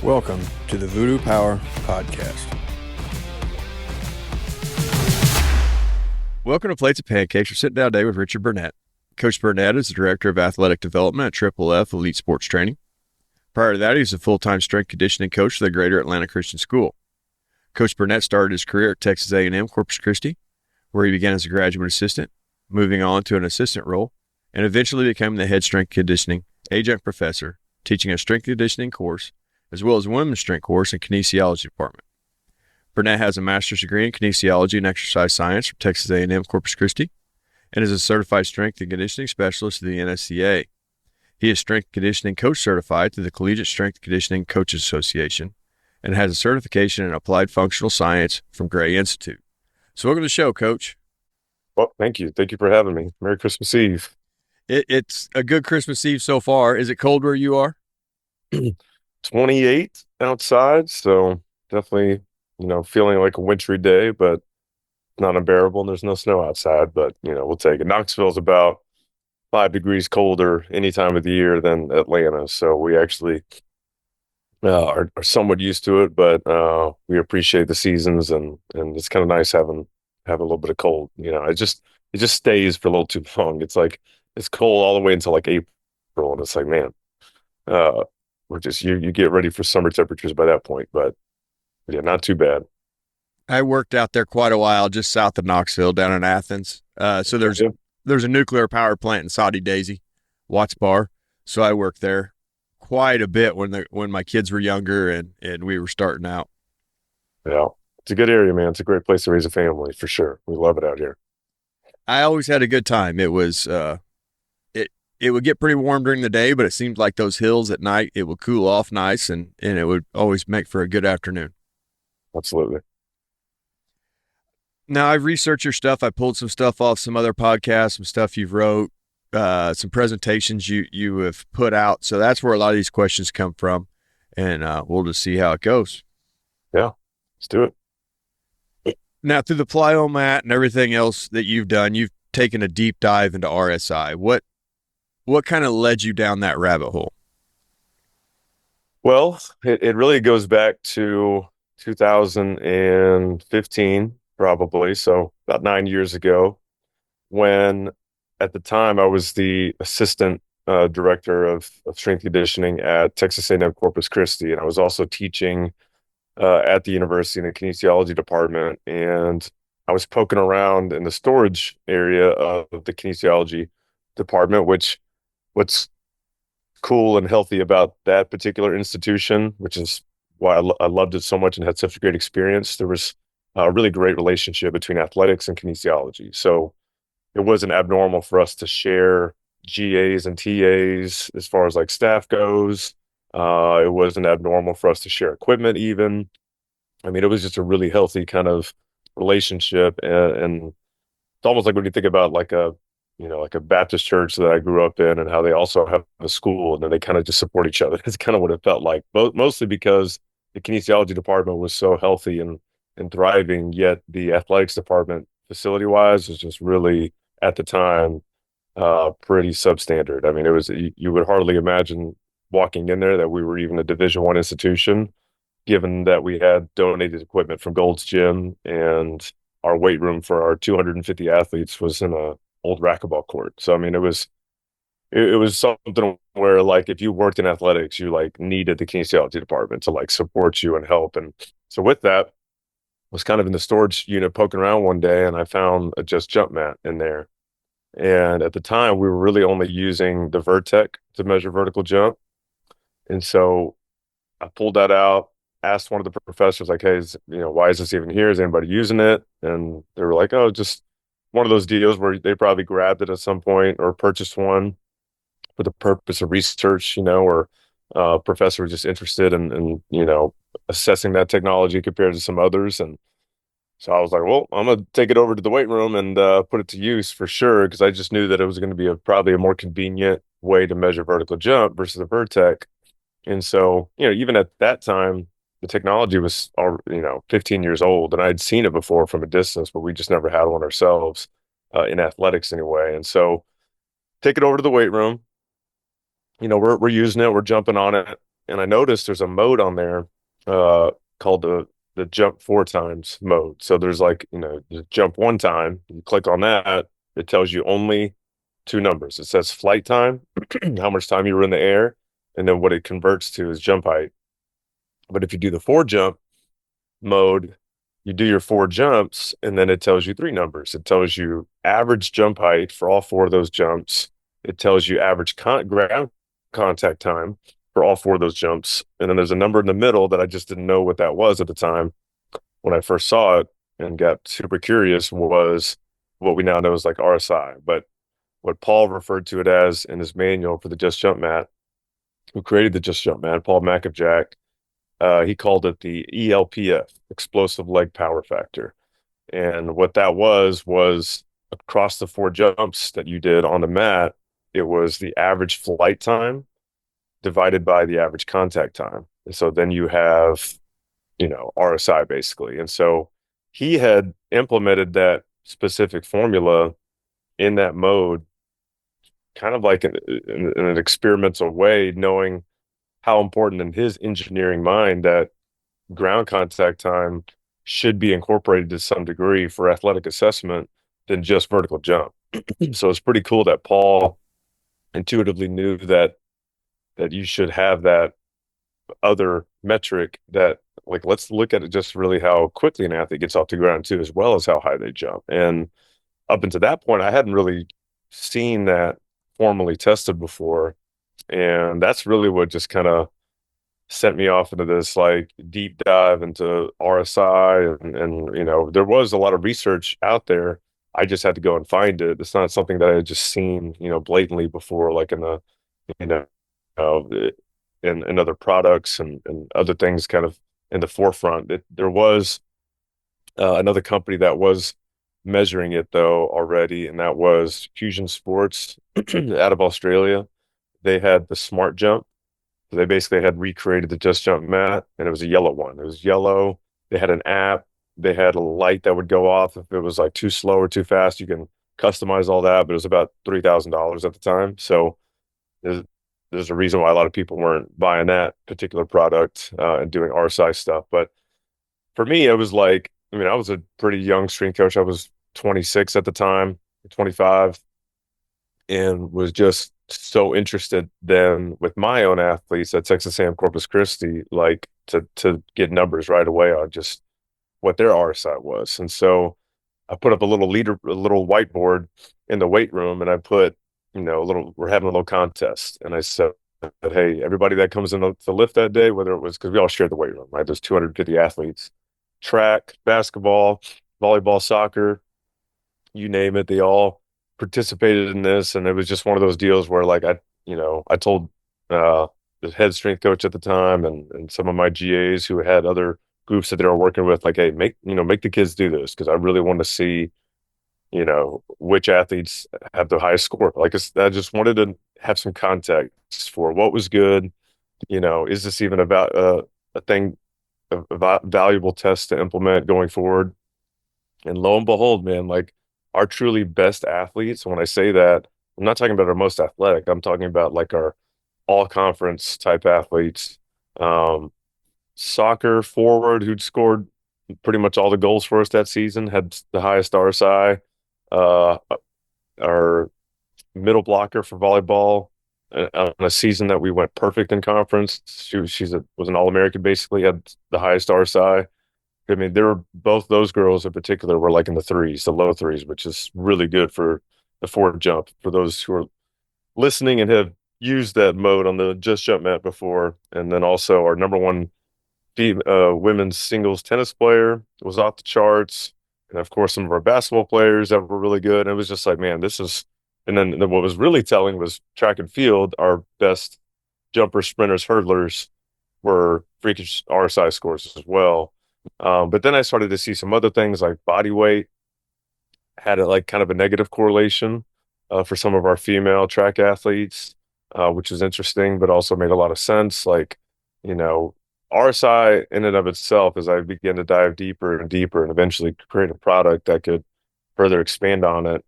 Welcome to the Voodoo Power Podcast. Welcome to Plates of Pancakes. We're sitting down today with Richard Burnett. Coach Burnett is the Director of Athletic Development at Triple F Elite Sports Training. Prior to that, he was a full-time strength conditioning coach for the Greater Atlanta Christian School. Coach Burnett started his career at Texas A&M Corpus Christie, where he began as a graduate assistant, moving on to an assistant role, and eventually became the head strength conditioning adjunct professor, teaching a strength conditioning course, as well as a women's strength course in Kinesiology Department. Burnett has a master's degree in kinesiology and exercise science from Texas A&M Corpus Christie and is a certified strength and conditioning specialist through the NSCA. He is strength conditioning coach certified through the Collegiate Strength Conditioning Coaches Association and has a certification in applied functional science from Gray Institute. So welcome to the show, Coach. Well, thank you. Thank you for having me. Merry Christmas Eve. It's a good Christmas Eve so far. Is it cold where you are? 28 outside, so definitely, feeling like a wintry day, but not unbearable, and there's no snow outside, but, we'll take it. Knoxville's about 5 degrees colder any time of the year than Atlanta, so we actually are somewhat used to it, but we appreciate the seasons, and it's kind of nice having a little bit of cold. It just stays for a little too long. It's like it's cold all the way until like April, and it's like, man, we're just you get ready for summer temperatures by that point, but yeah, not too bad. I worked out there quite a while, just south of Knoxville, down in Athens. So there's a nuclear power plant in Saudi Daisy, Watts Bar. So I worked there quite a bit when my kids were younger and we were starting out. Yeah, it's a good area, man. It's a great place to raise a family for sure. We love it out here. I always had a good time. It was it would get pretty warm during the day, but it seemed like those hills at night, it would cool off nice, and it would always make for a good afternoon. Absolutely. Now, I've researched your stuff. I pulled some stuff off some other podcasts, some stuff you've wrote, some presentations you have put out. So that's where a lot of these questions come from, and we'll just see how it goes. Yeah, let's do it. Now, through the plyomat and everything else that you've done, you've taken a deep dive into RSI. What kind of led you down that rabbit hole? Well, it really goes back to 2015, probably. So about 9 years ago, when at the time I was the assistant director of strength conditioning at Texas A&M Corpus Christie. And I was also teaching at the university in the Kinesiology Department. And I was poking around in the storage area of the Kinesiology Department, what's cool and healthy about that particular institution, which is why I loved it so much and had such a great experience. There was a really great relationship between athletics and kinesiology. So it wasn't abnormal for us to share GAs and TAs as far as like staff goes. It wasn't abnormal for us to share equipment even. I mean, it was just a really healthy kind of relationship. And it's almost like when you think about like a Baptist church that I grew up in and how they also have a school and then they kind of just support each other. It's kind of what it felt like, mostly because the kinesiology department was so healthy and thriving, yet the athletics department facility wise was just really at the time pretty substandard. I mean, it was, you would hardly imagine walking in there that we were even a Division I institution, given that we had donated equipment from Gold's Gym and our weight room for our 250 athletes was in a old racquetball court. So I mean, it was something where like if you worked in athletics, you like needed the kinesiology department to like support you and help. And so with that, I was kind of in the storage unit poking around one day, and I found a Just Jump mat in there. And at the time, we were really only using the Vertec to measure vertical jump. And so I pulled that out, asked one of the professors, like, "Hey, why is this even here? Is anybody using it?" And they were like, "Oh, just one of those deals where they probably grabbed it at some point or purchased one for the purpose of research, or professor was just interested in assessing that technology compared to some others." And so I was like, well, I'm going to take it over to the weight room and put it to use for sure, because I just knew that it was going to be probably a more convenient way to measure vertical jump versus the Vertec. And so, even at that time, the technology was, 15 years old, and I'd seen it before from a distance, but we just never had one ourselves in athletics anyway. And so take it over to the weight room. We're using it, we're jumping on it. and I noticed there's a mode on there called the jump 4 times mode. So there's like, you jump 1 time, you click on that, it tells you only 2 numbers. It says flight time, how much time you were in the air, and then what it converts to is jump height. But if you do the 4 jump mode, you do your 4 jumps, and then it tells you 3 numbers. It tells you average jump height for all 4 of those jumps. It tells you average ground contact time for all 4 of those jumps. And then there's a number in the middle that I just didn't know what that was at the time when I first saw it and got super curious was what we now know as like RSI. But what Paul referred to it as in his manual for the Just Jump mat, who created the Just Jump mat, Paul McAjack, he called it the ELPF, explosive leg power factor. And what that was across the 4 jumps that you did on the mat, it was the average flight time divided by the average contact time. And so then you have, RSI basically. And so he had implemented that specific formula in that mode, kind of like in an experimental way, knowing how important in his engineering mind that ground contact time should be incorporated to some degree for athletic assessment than just vertical jump. So it's pretty cool that Paul intuitively knew that you should have that other metric that like let's look at it just really how quickly an athlete gets off the ground too, as well as how high they jump. And up until that point, I hadn't really seen that formally tested before. And that's really what just kind of sent me off into this like deep dive into RSI and there was a lot of research out there. I just had to go and find it. It's not something that I had just seen, blatantly before, like in the, you know, uh, in other products and other things kind of in the forefront. There was another company that was measuring it though already, and that was Fusion Sports out of Australia. They had the Smart Jump. So they basically had recreated the Just Jump mat, and it was a yellow one. It was yellow. They had an app. They had a light that would go off if it was like too slow or too fast. You can customize all that, but it was about $3,000 at the time. So there's, there's a reason why a lot of people weren't buying that particular product and doing RSI stuff. But for me, it was like, I mean, I was a pretty young strength coach. I was 26 at the time, 25, and was just so interested then with my own athletes at Texas A&M Corpus Christie, like to get numbers right away on just what their RSI was. And so I put up a little whiteboard in the weight room, and I put, we're having a little contest, and I said, hey, everybody that comes in to lift that day, whether it was because we all shared the weight room, right? There's 250 athletes, track, basketball, volleyball, soccer, you name it, they all participated in this. And it was just one of those deals where like I told uh the head strength coach at the time and some of my GAs who had other groups that they were working with, like, hey, make the kids do this because I really want to see, which athletes have the highest score. Like I just wanted to have some context for what was good. Is this even about a thing, a valuable test to implement going forward? And lo and behold, man, like our truly best athletes, when I say that, I'm not talking about our most athletic. I'm talking about like our all conference type athletes. Um, Soccer forward who'd scored pretty much all the goals for us that season had the highest RSI. Uh, our middle blocker for volleyball on a season that we went perfect in conference. Was an All-American basically, had the highest RSI. I mean, there were both those girls in particular were like in the threes, the low threes, which is really good for the 4 jump. For those who are listening and have used that mode on the Just Jump mat before, and then also our number one women's singles tennis player was off the charts, and of course some of our basketball players that were really good. And it was just like, man, this is. And then what was really telling was track and field. Our best jumpers, sprinters, hurdlers were freakish RSI scores as well. But then I started to see some other things like body weight had like kind of a negative correlation for some of our female track athletes, which was interesting, but also made a lot of sense. Like, you know, RSI in and of itself, as I began to dive deeper and deeper and eventually create a product that could further expand on it,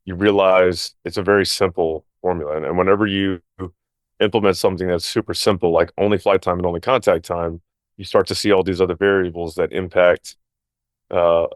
you realize it's a very simple formula. And whenever you implement something that's super simple, like only flight time and only contact time, you start to see all these other variables that impact uh,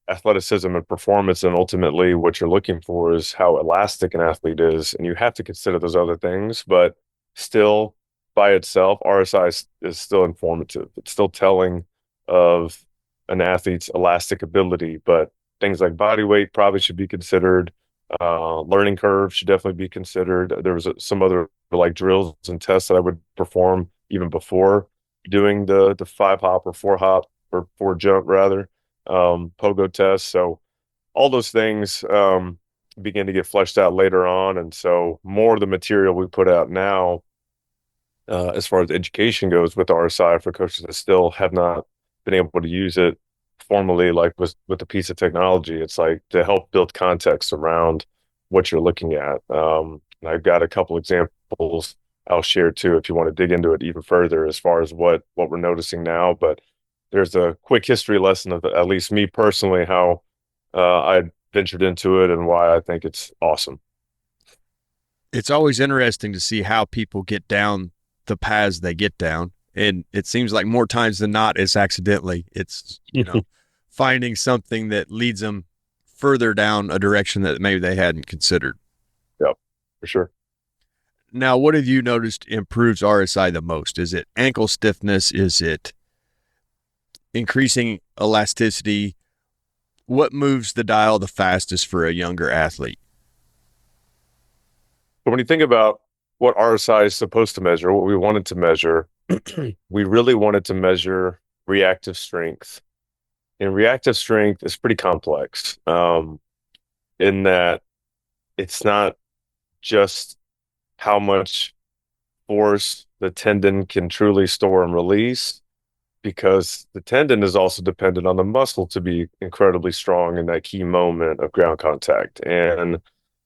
athleticism and performance. And ultimately, what you're looking for is how elastic an athlete is. And you have to consider those other things, but still, by itself, RSI is still informative. It's still telling of an athlete's elastic ability, but things like body weight probably should be considered. Learning curve should definitely be considered. There was some other like drills and tests that I would perform even before doing the 5 hop or 4 hop or 4 jump rather, pogo tests. So all those things begin to get fleshed out later on. And so more of the material we put out now, as far as education goes with RSI for coaches that still have not been able to use it formally, like with a piece of technology, it's like to help build context around what you're looking at. And I've got a couple examples I'll share too if you want to dig into it even further as far as what we're noticing now. But there's a quick history lesson of at least me personally how I ventured into it and why I think it's awesome. It's always interesting to see how people get down the paths they get down. And it seems like more times than not, it's accidentally. It's, finding something that leads them further down a direction that maybe they hadn't considered. Yep, for sure. Now, what have you noticed improves RSI the most? Is it ankle stiffness? Is it increasing elasticity? What moves the dial the fastest for a younger athlete? But when you think about what RSI is supposed to measure, what we wanted to measure, we really wanted to measure reactive strength. And reactive strength is pretty complex, in that it's not just how much force the tendon can truly store and release, because the tendon is also dependent on the muscle to be incredibly strong in that key moment of ground contact. And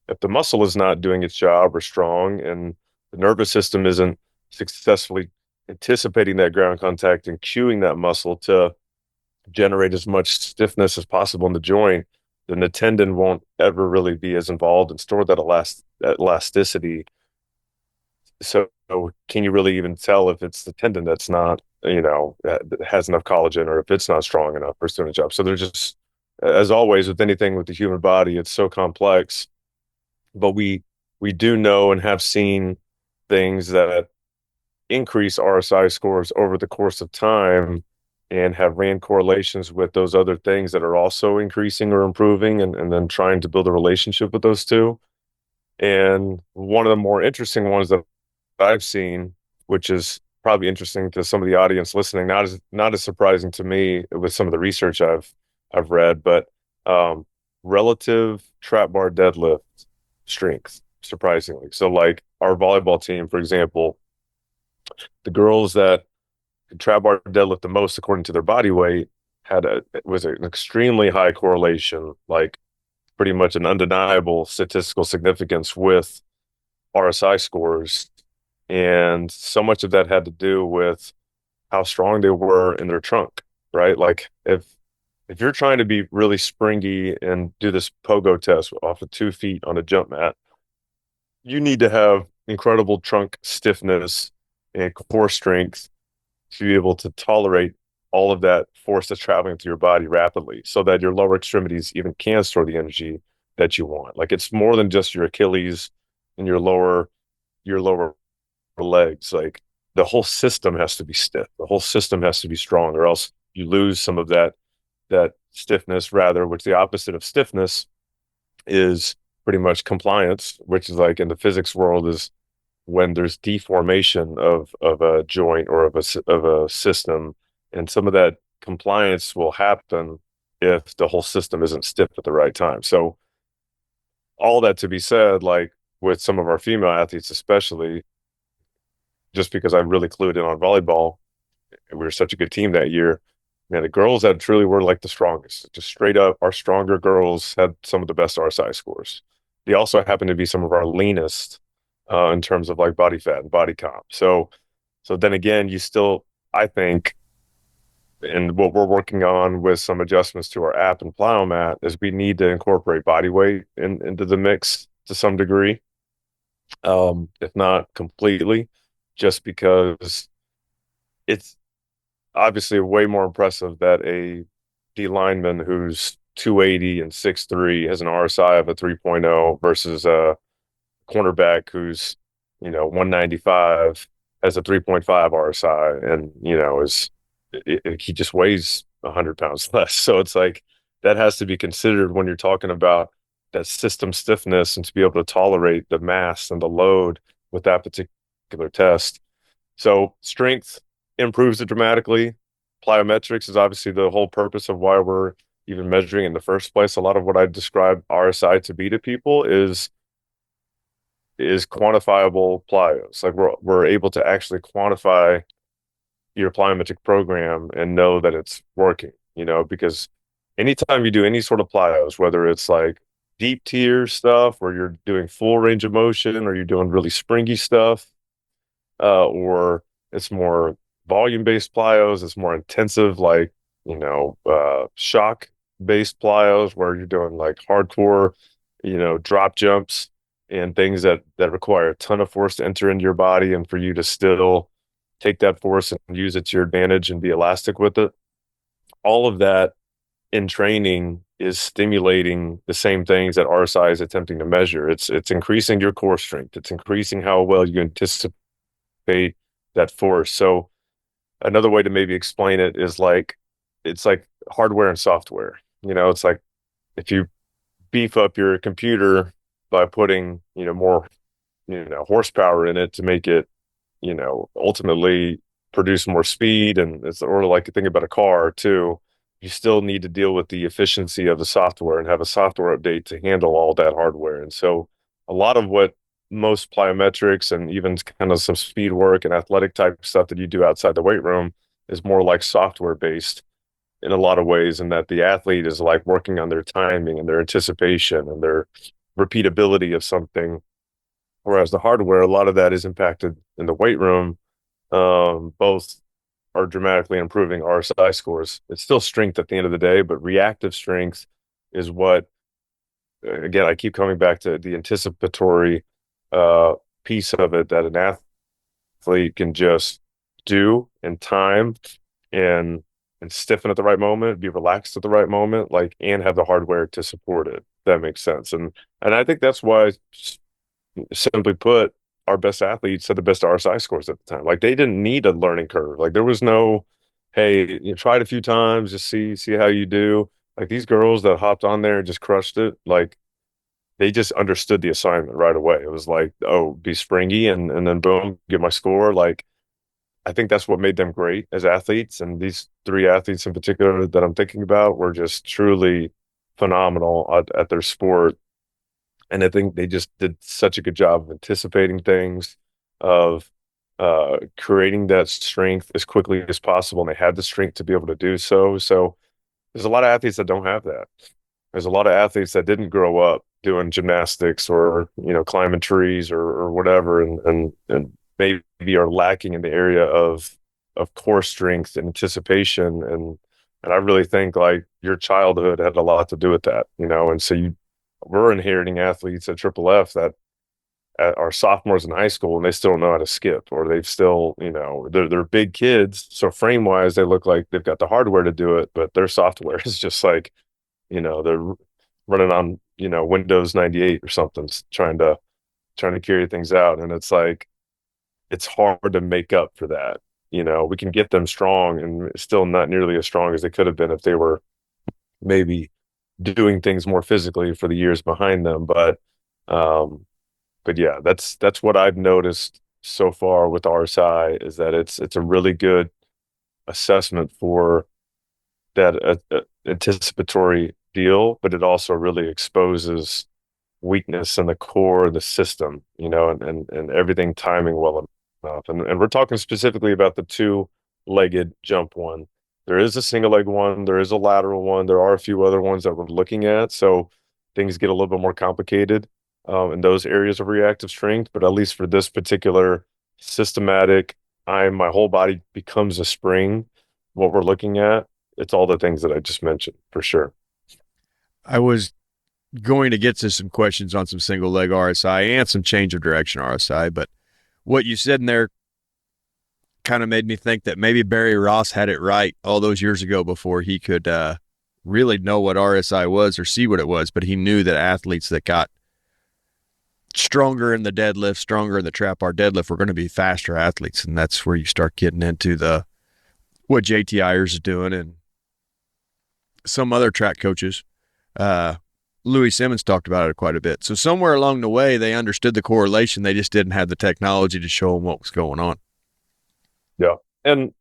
if the muscle is not doing its job or strong and the nervous system isn't successfully anticipating that ground contact and cueing that muscle to generate as much stiffness as possible in the joint, then the tendon won't ever really be as involved and store that elasticity. So can you really even tell if it's the tendon that's not, has enough collagen, or if it's not strong enough or it's doing a job? So there's just, as always with anything with the human body, it's so complex. But we do know and have seen things that increase RSI scores over the course of time and have ran correlations with those other things that are also increasing or improving, and then trying to build a relationship with those two. And one of the more interesting ones that I've seen, which is probably interesting to some of the audience listening, not as surprising to me with some of the research I've read, but relative trap bar deadlift strength, surprisingly. So like our volleyball team, for example, the girls that could trap bar deadlift the most according to their body weight was an extremely high correlation, like pretty much an undeniable statistical significance with RSI scores. And so much of that had to do with how strong they were in their trunk, right? Like if you're trying to be really springy and do this pogo test off of 2 feet on a jump mat, you need to have incredible trunk stiffness and core strength to be able to tolerate all of that force that's traveling through your body rapidly so that your lower extremities even can store the energy that you want. Like it's more than just your Achilles and your lower legs. Like the whole system has to be stiff. The whole system has to be strong, or else you lose some of that stiffness, rather, which the opposite of stiffness is pretty much compliance, which is like in the physics world is when there's deformation of a joint or of a system, and some of that compliance will happen if the whole system isn't stiff at the right time. So all that to be said, like with some of our female athletes, especially, just because I'm really clued in on volleyball, and we were such a good team that year, man, the girls that truly were like the strongest, just straight up, our stronger girls had some of the best RSI scores. They also happened to be some of our leanest in terms of like body fat and body comp. So then again, you still, I think, and what we're working on with some adjustments to our app and plyomat is we need to incorporate body weight into the mix to some degree. if not completely, just because it's obviously way more impressive that a D lineman who's 280 and 6'3" has an RSI of a 3.0 versus a cornerback who's, 195 has a 3.5 RSI and, he just weighs 100 pounds less. So it's like that has to be considered when you're talking about that system stiffness and to be able to tolerate the mass and the load with that particular test. So strength improves it dramatically. Plyometrics is obviously the whole purpose of why we're even measuring in the first place. A lot of what I describe RSI to be to people is quantifiable plyos. Like we're able to actually quantify your plyometric program and know that it's working, because anytime you do any sort of plyos, whether it's like deep tier stuff where you're doing full range of motion or you're doing really springy stuff, or it's more volume-based plyos. It's more intensive, like, shock-based plyos where you're doing like hardcore, drop jumps and things that require a ton of force to enter into your body and for you to still take that force and use it to your advantage and be elastic with it. All of that in training is stimulating the same things that RSI is attempting to measure. It's increasing your core strength. It's increasing how well you anticipate that force. So another way to maybe explain it is like it's like hardware and software. It's like if you beef up your computer by putting, more, horsepower in it to make it, ultimately produce more speed and it's or like think about a car too. You still need to deal with the efficiency of the software and have a software update to handle all that hardware. And so a lot of what most plyometrics and even kind of some speed work and athletic type stuff that you do outside the weight room is more like software based in a lot of ways, and that the athlete is like working on their timing and their anticipation and their repeatability of something. Whereas the hardware, a lot of that is impacted in the weight room. Both are dramatically improving RSI scores. It's still strength at the end of the day, but reactive strength is what, again, I keep coming back to the anticipatory uh, piece of it that an athlete can just do in time and stiffen at the right moment, be relaxed at the right moment, like and have the hardware to support it. That makes sense. And I think that's why, simply put, our best athletes had the best RSI scores at the time. Like they didn't need a learning curve. Like there was no, hey, you try it a few times, just see how you do. Like these girls that hopped on there and just crushed it, like they just understood the assignment right away. It was like, oh, be springy and then boom, get my score. Like I think that's what made them great as athletes. And these three athletes in particular that I'm thinking about were just truly phenomenal at their sport. And I think they just did such a good job of anticipating things, of creating that strength as quickly as possible. And they had the strength to be able to do so. So there's a lot of athletes that don't have that. There's a lot of athletes that didn't grow up doing gymnastics or, climbing trees or whatever, and maybe are lacking in the area of core strength and anticipation. And I really think like your childhood had a lot to do with that, and so we're inheriting athletes at Triple F that are sophomores in high school and they still don't know how to skip, or they've still, they're big kids. So frame wise, they look like they've got the hardware to do it, but their software is just like, they're running on, Windows 98 or something, trying to carry things out. And it's like, it's hard to make up for that. We can get them strong and still not nearly as strong as they could have been if they were maybe doing things more physically for the years behind them. Um, but yeah, that's what I've noticed so far with RSI is that it's a really good assessment for that anticipatory deal, but it also really exposes weakness in the core of the system, and everything timing well enough. And we're talking specifically about the two-legged jump one. There is a single leg one, there is a lateral one, there are a few other ones that we're looking at. So things get a little bit more complicated in those areas of reactive strength. But at least for this particular systematic, my whole body becomes a spring. What we're looking at, it's all the things that I just mentioned for sure. I was going to get to some questions on some single leg RSI and some change of direction RSI. But what you said in there kind of made me think that maybe Barry Ross had it right all those years ago before he could really know what RSI was or see what it was. But he knew that athletes that got stronger in the deadlift, stronger in the trap bar deadlift were going to be faster athletes. And that's where you start getting into the what JT Ayers is doing and some other track coaches. Louis Simmons talked about it quite a bit. So somewhere along the way, they understood the correlation. They just didn't have the technology to show them what was going on. Yeah. And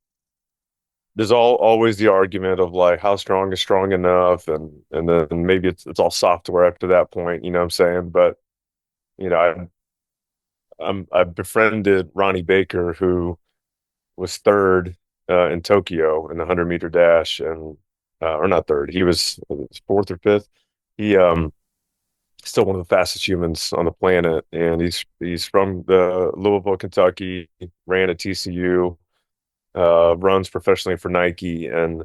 there's always the argument of like how strong is strong enough, and then maybe it's all software up to that point, you know what I'm saying? But you know, I befriended Ronnie Baker, who was third in Tokyo in the 100-meter dash, and or not third, he was fourth or fifth. He still one of the fastest humans on the planet, and he's from the Louisville, Kentucky. Ran at TCU, runs professionally for Nike, and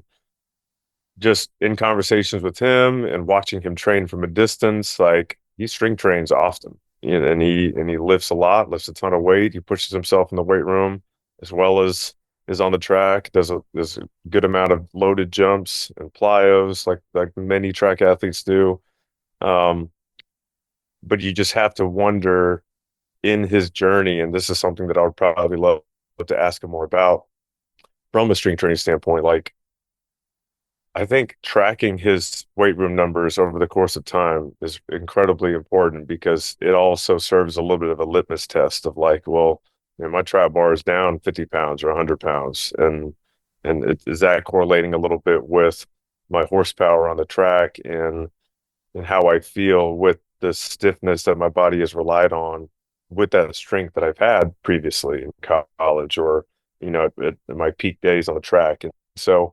just in conversations with him and watching him train from a distance, like he string trains often, you know, and he lifts a lot, lifts a ton of weight. He pushes himself in the weight room as well as is on the track. Does a good amount of loaded jumps and plyos, like many track athletes do. Um, but you just have to wonder in his journey, and this is something that I would probably love to ask him more about from a string training standpoint. Like, I think tracking his weight room numbers over the course of time is incredibly important because it also serves a little bit of a litmus test of like, well, you know, my trap bar is down 50 pounds or 100 pounds. Is that correlating a little bit with my horsepower on the track and how I feel with the stiffness that my body has relied on with that strength that I've had previously in college or, you know, at my peak days on the track. And so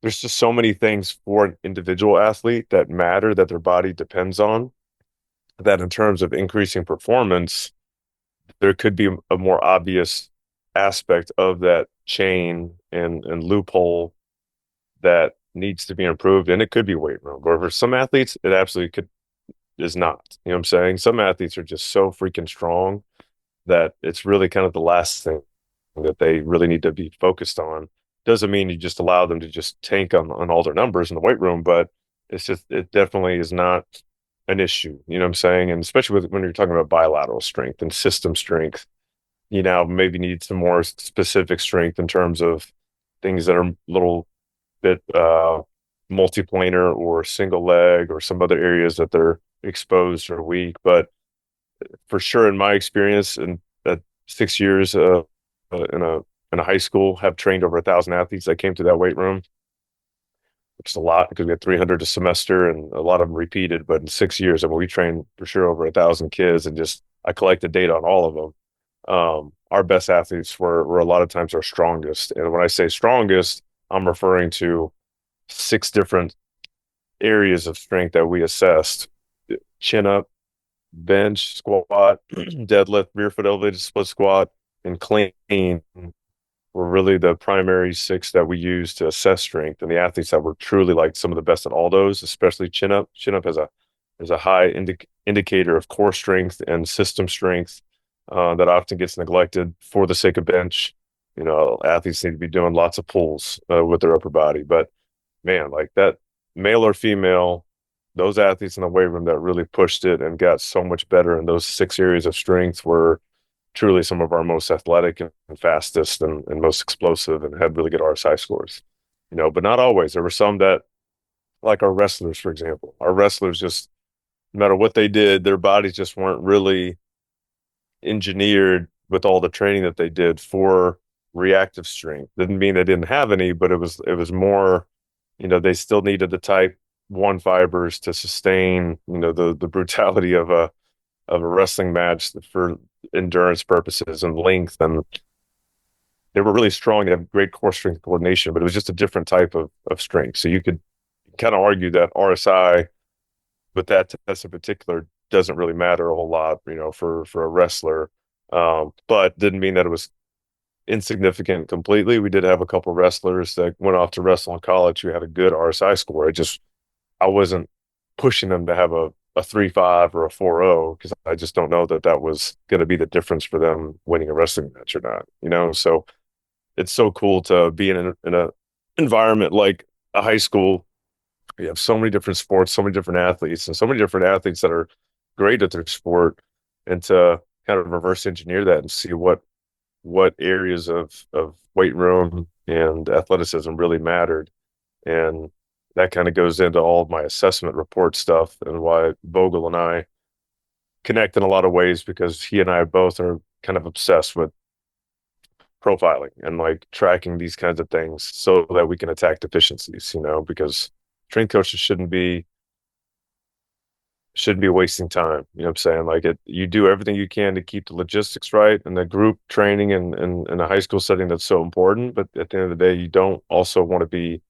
there's just so many things for an individual athlete that matter that their body depends on, that in terms of increasing performance, there could be a more obvious aspect of that chain and loophole that needs to be improved. And it could be weight room. But for some athletes, it absolutely could is not. You know what I'm saying? Some athletes are just so freaking strong that it's really kind of the last thing that they really need to be focused on. Doesn't mean you just allow them to just tank on all their numbers in the weight room, but it definitely is not an issue. You know what I'm saying? And especially when you're talking about bilateral strength and system strength, you now maybe need some more specific strength in terms of things that are a little bit multiplanar or single leg or some other areas that they're exposed or weak. But for sure, in my experience, in 6 years in a high school, have trained over 1,000 athletes that came to that weight room, which is a lot because we had 300 a semester and a lot of them repeated. But in 6 years, I mean, we trained for sure over 1,000 kids, and just I collected data on all of them. Our best athletes were a lot of times our strongest, and when I say strongest, I'm referring to 6 different areas of strength that we assessed: chin up, bench, squat, deadlift, rear foot elevated split squat, and clean were really the primary 6 that we used to assess strength. And the athletes that were truly like some of the best at all those, especially chin up. Chin up has a high indicator of core strength and system strength that often gets neglected for the sake of bench. You know, athletes need to be doing lots of pulls with their upper body. But man, like that, male or female, those athletes in the weight room that really pushed it and got so much better in those 6 areas of strength were truly some of our most athletic and fastest and most explosive and had really good RSI scores. You know, but not always. There were some that, like our wrestlers, for example, our wrestlers just, no matter what they did, their bodies just weren't really engineered with all the training that they did for reactive strength. Didn't mean they didn't have any, but it was more, you know, they still needed the type 1 fibers to sustain, you know, the brutality of a wrestling match for endurance purposes and length. And they were really strong. They have great core strength coordination, but it was just a different type of strength. So you could kind of argue that RSI, but that test in particular doesn't really matter a whole lot, you know, for a wrestler. But didn't mean that it was insignificant completely. We did have a couple of wrestlers that went off to wrestle in college who had a good RSI score. I wasn't pushing them to have a a 3.5 or a 4.0 because I just don't know that that was going to be the difference for them winning a wrestling match or not, you know? So it's so cool to be in a environment like a high school. You have so many different sports, so many different athletes, and so many different athletes that are great at their sport, and to kind of reverse engineer that and see what areas of weight room and athleticism really mattered. And that kind of goes into all of my assessment report stuff and why Vogel and I connect in a lot of ways because he and I both are kind of obsessed with profiling and like tracking these kinds of things so that we can attack deficiencies, you know, because strength coaches shouldn't be wasting time. You know what I'm saying? Like you do everything you can to keep the logistics right and the group training and in a high school setting that's so important. But at the end of the day, you don't also want to be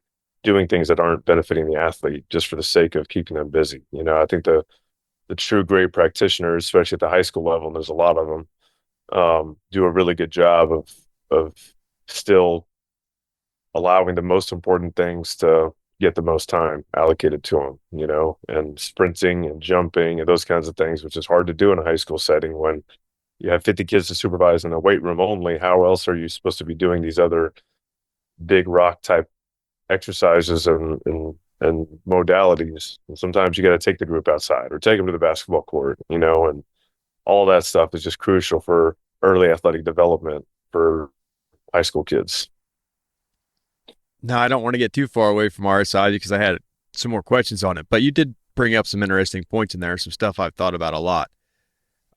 doing things that aren't benefiting the athlete just for the sake of keeping them busy. You know, I think the true great practitioners, especially at the high school level, and there's a lot of them, do a really good job of still allowing the most important things to get the most time allocated to them, you know, and sprinting and jumping and those kinds of things, which is hard to do in a high school setting when you have 50 kids to supervise in a weight room only. How else are you supposed to be doing these other big rock type exercises and modalities? And sometimes you got to take the group outside or take them to the basketball court, you know, and all that stuff is just crucial for early athletic development for high school kids. Now, I don't want to get too far away from our side because I had some more questions on it, but you did bring up some interesting points in there, some stuff I've thought about a lot.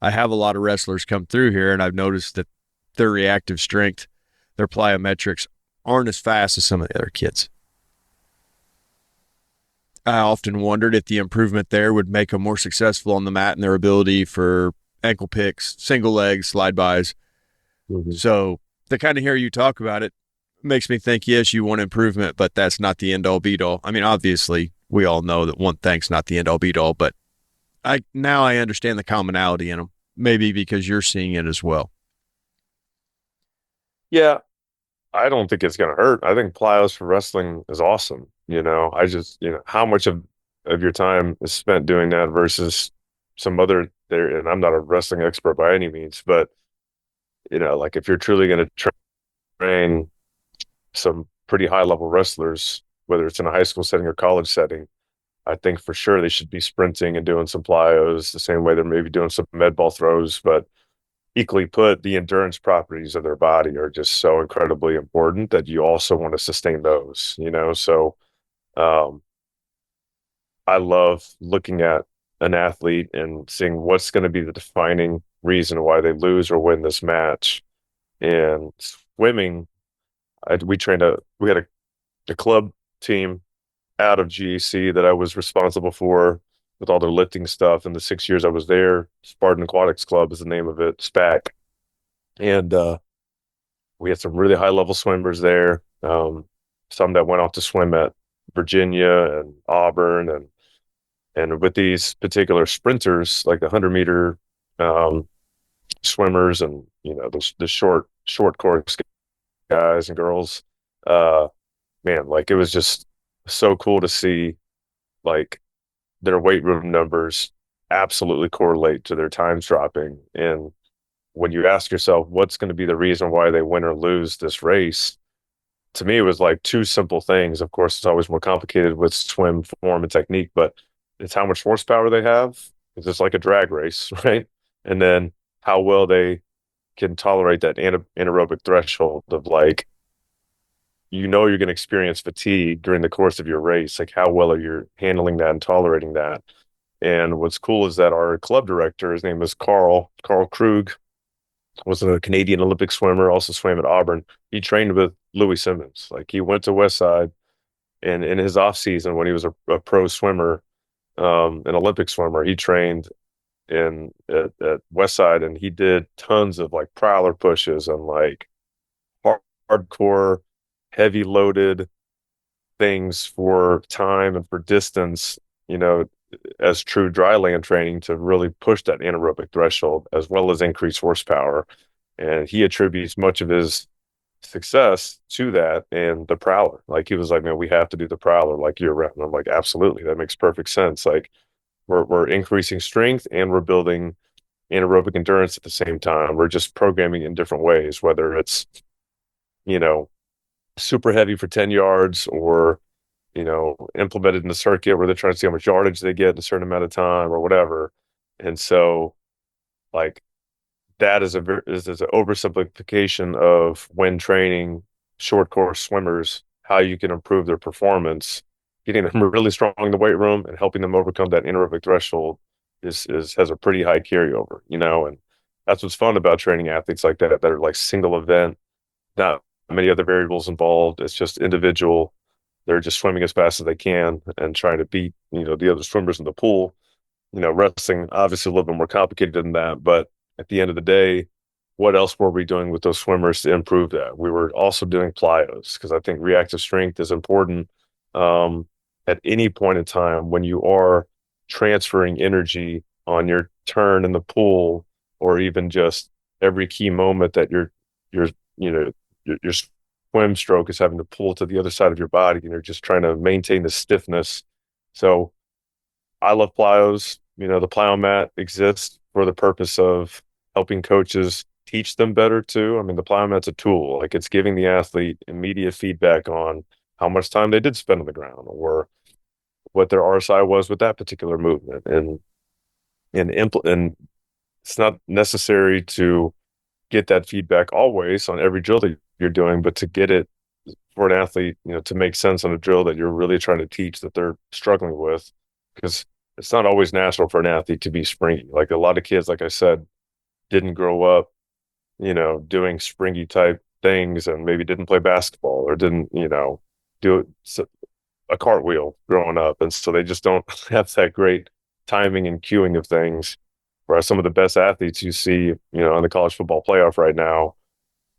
I have a lot of wrestlers come through here, and I've noticed that their reactive strength, their plyometrics aren't as fast as some of the other kids. I often wondered if the improvement there would make them more successful on the mat and their ability for ankle picks, single legs, slide bys. Mm-hmm. So to kind of hear you talk about it makes me think, yes, you want improvement, but that's not the end all be all. I mean, obviously, we all know that one thing's not the end all be all, but I understand the commonality in them, maybe because you're seeing it as well. Yeah, I don't think it's going to hurt. I think plyos for wrestling is awesome. You know, I just, you know, how much of your time is spent doing that versus some other there. And I'm not a wrestling expert by any means, but, you know, like if you're truly going to train some pretty high level wrestlers, whether it's in a high school setting or college setting, I think for sure they should be sprinting and doing some plyos the same way they're maybe doing some med ball throws. But equally put, the endurance properties of their body are just so incredibly important that you also want to sustain those, you know? So, um, I love looking at an athlete and seeing what's going to be the defining reason why they lose or win this match. And swimming, we had a club team out of GAC that I was responsible for with all their lifting stuff. In the 6 years I was there, Spartan Aquatics Club is the name of it, SPAC. And we had some really high level swimmers there. Some that went off to swim at Virginia and Auburn, and with these particular sprinters, like the 100-meter um, swimmers, and you know the short course guys and girls. Uh, Man, like it was just so cool to see like their weight room numbers absolutely correlate to their times dropping. And when you ask yourself what's going to be the reason why they win or lose this race, to me it was like two simple things. Of course, it's always more complicated with swim form and technique, but it's how much horsepower they have. It's just like a drag race, right? And then how well they can tolerate that anaerobic threshold of like, you know, you're going to experience fatigue during the course of your race. Like, how well are you handling that and tolerating that? And what's cool is that our club director, his name is Carl Krug, was a Canadian Olympic swimmer, also swam at Auburn. He trained with Louis Simmons. Like he went to Westside, and in his off season when he was a pro swimmer, an Olympic swimmer, he trained at Westside, and he did tons of like prowler pushes and like hardcore, heavy loaded things for time and for distance. You know, as true dry land training to really push that anaerobic threshold as well as increase horsepower. And he attributes much of his success to that and the prowler. Like he was like, man, we have to do the prowler like year round. And I'm like, absolutely, that makes perfect sense. Like we're increasing strength and we're building anaerobic endurance at the same time. We're just programming in different ways, whether it's, you know, super heavy for 10 yards or, implemented in the circuit where they're trying to see how much yardage they get in a certain amount of time or whatever. And so, like, that is is an oversimplification of when training short course swimmers, how you can improve their performance, getting them really strong in the weight room and helping them overcome that anaerobic threshold is has a pretty high carryover, and that's what's fun about training athletes like that are like single event, not many other variables involved. It's just individual. They're just swimming as fast as they can and trying to beat, the other swimmers in the pool. Wrestling obviously a little bit more complicated than that, but at the end of the day, what else were we doing with those swimmers to improve that? We were also doing plyos because I think reactive strength is important at any point in time when you are transferring energy on your turn in the pool, or even just every key moment that your your swim stroke is having to pull to the other side of your body, and you're just trying to maintain the stiffness. So I love plyos. The plyo mat exists for the purpose of helping coaches teach them better too. I mean, the plyo mat's a tool. Like, it's giving the athlete immediate feedback on how much time they did spend on the ground or what their RSI was with that particular movement. And it's not necessary to get that feedback always on every drill that you're doing, but to get it for an athlete, to make sense on a drill that you're really trying to teach that they're struggling with, because it's not always natural for an athlete to be springy. Like, a lot of kids, like I said, didn't grow up, doing springy type things, and maybe didn't play basketball or didn't, do a cartwheel growing up. And so they just don't have that great timing and cueing of things. Whereas some of the best athletes you see, in the college football playoff right now,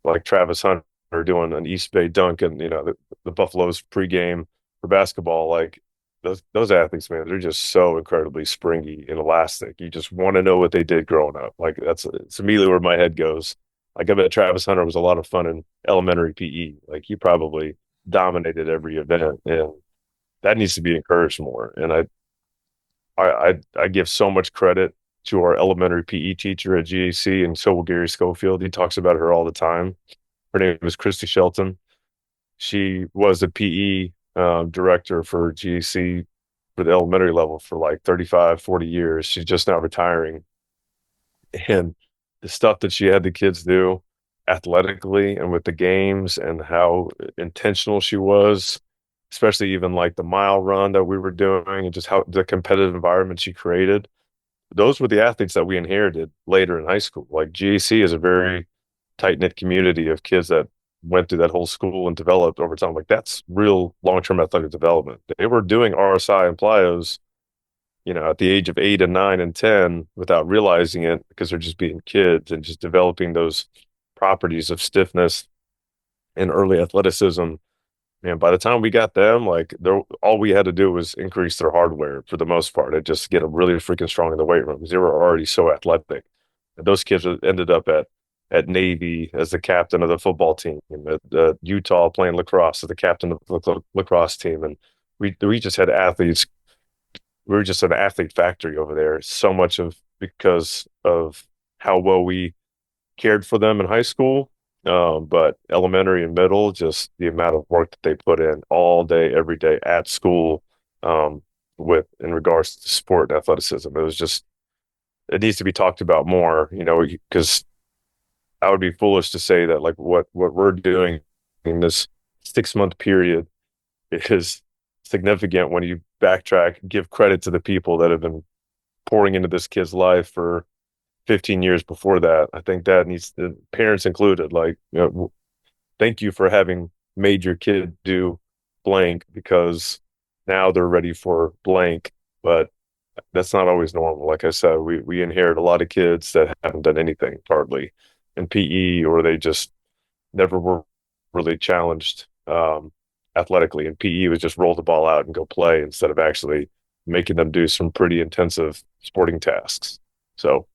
like Travis Hunter doing an East Bay dunk and, the Buffaloes pregame for basketball, like those athletes, man, they're just so incredibly springy and elastic. You just want to know what they did growing up. Like, it's immediately where my head goes. Like, I bet Travis Hunter was a lot of fun in elementary PE. Like, he probably dominated every event, and that needs to be encouraged more. And I give so much credit to our elementary PE teacher at GAC, and so will Gary Schofield. He talks about her all the time. Her name is Christy Shelton. She was a PE director for GAC for the elementary level for like 35, 40 years. She's just now retiring. And the stuff that she had the kids do athletically and with the games, and how intentional she was, especially even like the mile run that we were doing, and just how the competitive environment she created. Those were the athletes that we inherited later in high school. Like, GAC is a very tight-knit community of kids that went through that whole school and developed over time. Like, that's real long-term athletic development. They were doing RSI and plyos, at the age of 8 and 9 and 10 without realizing it, because they're just being kids and just developing those properties of stiffness and early athleticism. And by the time we got them, like, all we had to do was increase their hardware for the most part, and just get them really freaking strong in the weight room, because they were already so athletic. And those kids ended up at Navy as the captain of the football team, and at Utah playing lacrosse as the captain of the lacrosse team. And we just had athletes. We were just an athlete factory over there. So much of because of how well we cared for them in high school. But elementary and middle, just the amount of work that they put in all day, every day at school, in regards to sport and athleticism. It needs to be talked about more, because I would be foolish to say that, like, what we're doing in this 6-month period is significant when you backtrack, give credit to the people that have been pouring into this kid's life for 15 years before that. I think that needs the parents included. Like, thank you for having made your kid do blank, because now they're ready for blank. But that's not always normal. Like I said, we inherit a lot of kids that haven't done anything hardly in PE, or they just never were really challenged athletically. And PE was just roll the ball out and go play, instead of actually making them do some pretty intensive sporting tasks. So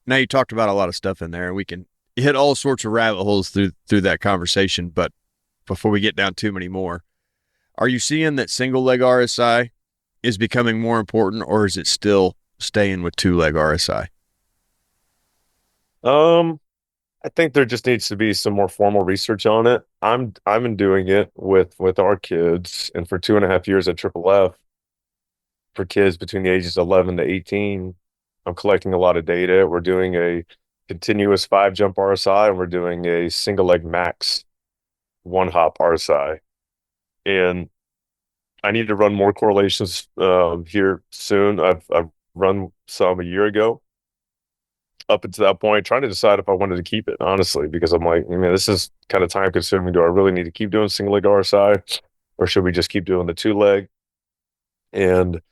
now, you talked about a lot of stuff in there, and we can hit all sorts of rabbit holes through that conversation. But before we get down too many more, are you seeing that single leg RSI is becoming more important, or is it still staying with two leg RSI? Um, I think there just needs to be some more formal research on it. I've been doing it with our kids, and for 2.5 years at Triple F for kids between the ages of 11 to 18, I'm collecting a lot of data. We're doing a continuous 5 jump RSI, and we're doing a single leg max 1 hop RSI. And I need to run more correlations here soon. I've run some a year ago up until that point, trying to decide if I wanted to keep it, honestly, because I'm like, I mean, this is kind of time consuming. Do I really need to keep doing single leg RSI, or should we just keep doing the 2 leg? And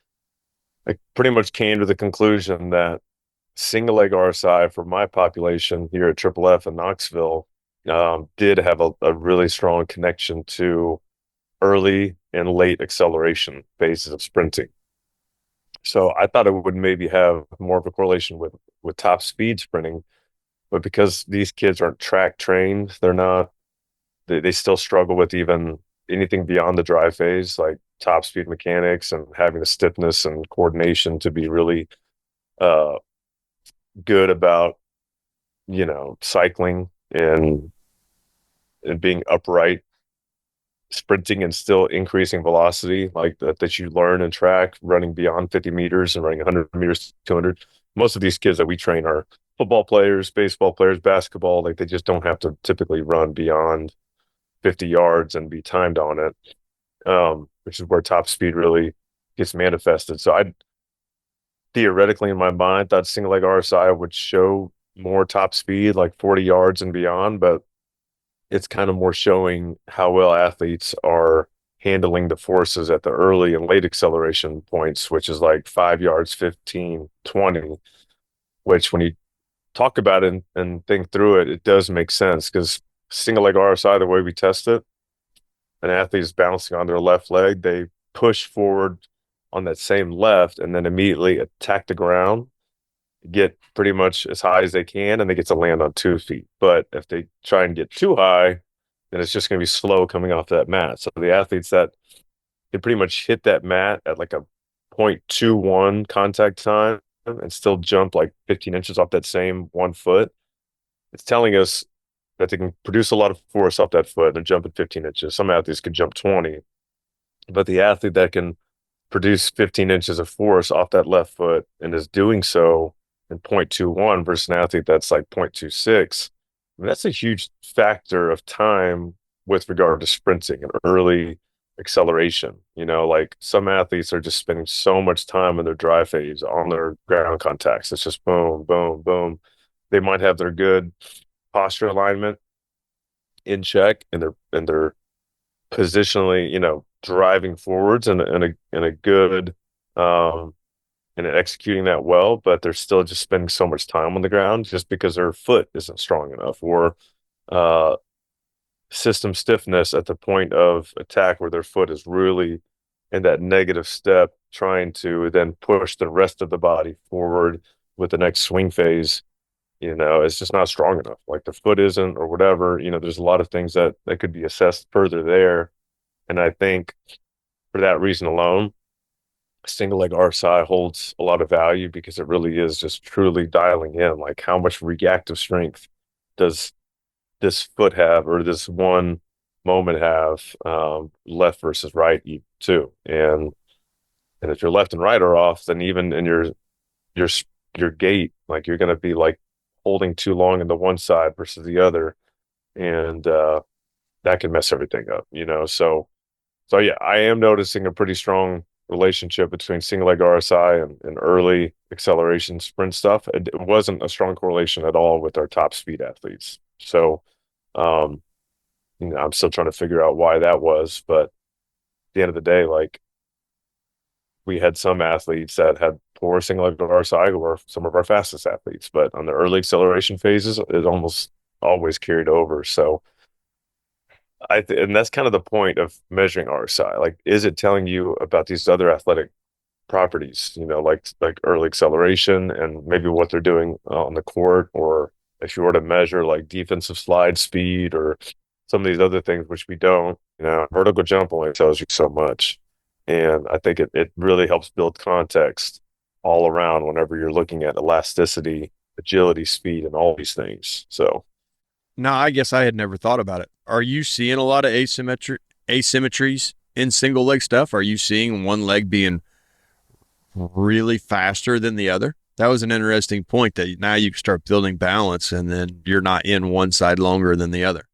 I pretty much came to the conclusion that single leg RSI for my population here at Triple F in Knoxville did have a really strong connection to early and late acceleration phases of sprinting. So I thought it would maybe have more of a correlation with top speed sprinting, but because these kids aren't track trained, they still struggle with even anything beyond the drive phase, like top speed mechanics and having the stiffness and coordination to be really uh, good about, cycling and being upright, sprinting and still increasing velocity, like that you learn in track, running beyond 50 meters and running 100 meters, 200. Most of these kids that we train are football players, baseball players, basketball. Like they just don't have to typically run beyond 50 yards and be timed on it, which is where top speed really gets manifested. So I theoretically in my mind thought single leg RSI would show more top speed, like 40 yards and beyond, but it's kind of more showing how well athletes are handling the forces at the early and late acceleration points, which is like 5 yards, 15, 20, which when you talk about it and think through it, it does make sense because single leg RSI, the way we test it, an athlete is bouncing on their left leg, they push forward on that same left and then immediately attack the ground, get pretty much as high as they can, and they get to land on 2 feet. But if they try and get too high, then it's just going to be slow coming off that mat. So the athletes that can pretty much hit that mat at like a 0.21 contact time and still jump like 15 inches off that same 1 foot, it's telling us that they can produce a lot of force off that foot and jump at 15 inches. Some athletes can jump 20, but the athlete that can produce 15 inches of force off that left foot and is doing so in 0.21 versus an athlete that's like 0.26, I mean, that's a huge factor of time with regard to sprinting and early acceleration. Like some athletes are just spending so much time in their drive phase on their ground contacts. It's just boom, boom, boom. They might have their good posture alignment in check and they're positionally, driving forwards and a good and executing that well, but they're still just spending so much time on the ground just because their foot isn't strong enough or uh system stiffness at the point of attack where their foot is really in that negative step, trying to then push the rest of the body forward with the next swing phase. It's just not strong enough. Like the foot isn't, or whatever. There's a lot of things that could be assessed further there. And I think for that reason alone, single leg RSI holds a lot of value because it really is just truly dialing in like how much reactive strength does this foot have or this one moment have, left versus right too. And if your left and right are off, then even in your your gait, like you're going to be like holding too long in the one side versus the other, and that can mess everything up. So yeah, I am noticing a pretty strong relationship between single leg RSI and early acceleration sprint stuff. It wasn't a strong correlation at all with our top speed athletes. So um, I'm still trying to figure out why that was, but at the end of the day, like we had some athletes that had poor single leg RSI who were some of our fastest athletes, but on the early acceleration phases, it almost always carried over. So and that's kind of the point of measuring RSI. Like, is it telling you about these other athletic properties? Like early acceleration and maybe what they're doing on the court, or if you were to measure like defensive slide speed or some of these other things, which we don't. Vertical jump only tells you so much. And I think it really helps build context all around whenever you're looking at elasticity, agility, speed, and all these things. So, Now, I guess I had never thought about it. Are you seeing a lot of asymmetries in single leg stuff? Are you seeing one leg being really faster than the other? That was an interesting point that now you can start building balance and then you're not in one side longer than the other.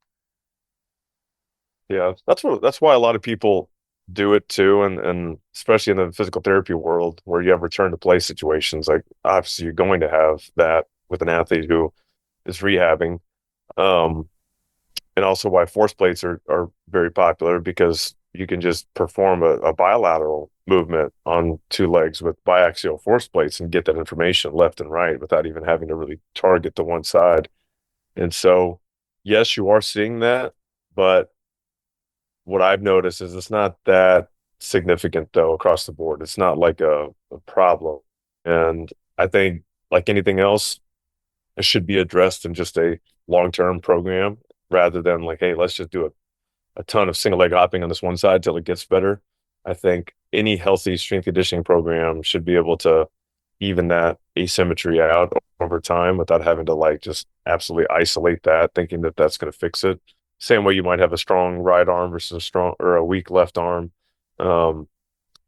yeah, that's why a lot of people do it too, and especially in the physical therapy world where you have return to play situations, like obviously you're going to have that with an athlete who is rehabbing. Um, and also why force plates are very popular because you can just perform a bilateral movement on two legs with biaxial force plates and get that information left and right without even having to really target the one side. And so, yes, you are seeing that, but what I've noticed is it's not that significant though across the board. It's not like a problem. And I think like anything else, it should be addressed in just a long-term program rather than like, hey, let's just do a ton of single leg hopping on this one side till it gets better. I think any healthy strength conditioning program should be able to even that asymmetry out over time without having to like just absolutely isolate that, thinking that that's going to fix it. Same way you might have a strong right arm versus a strong or a weak left arm. Um,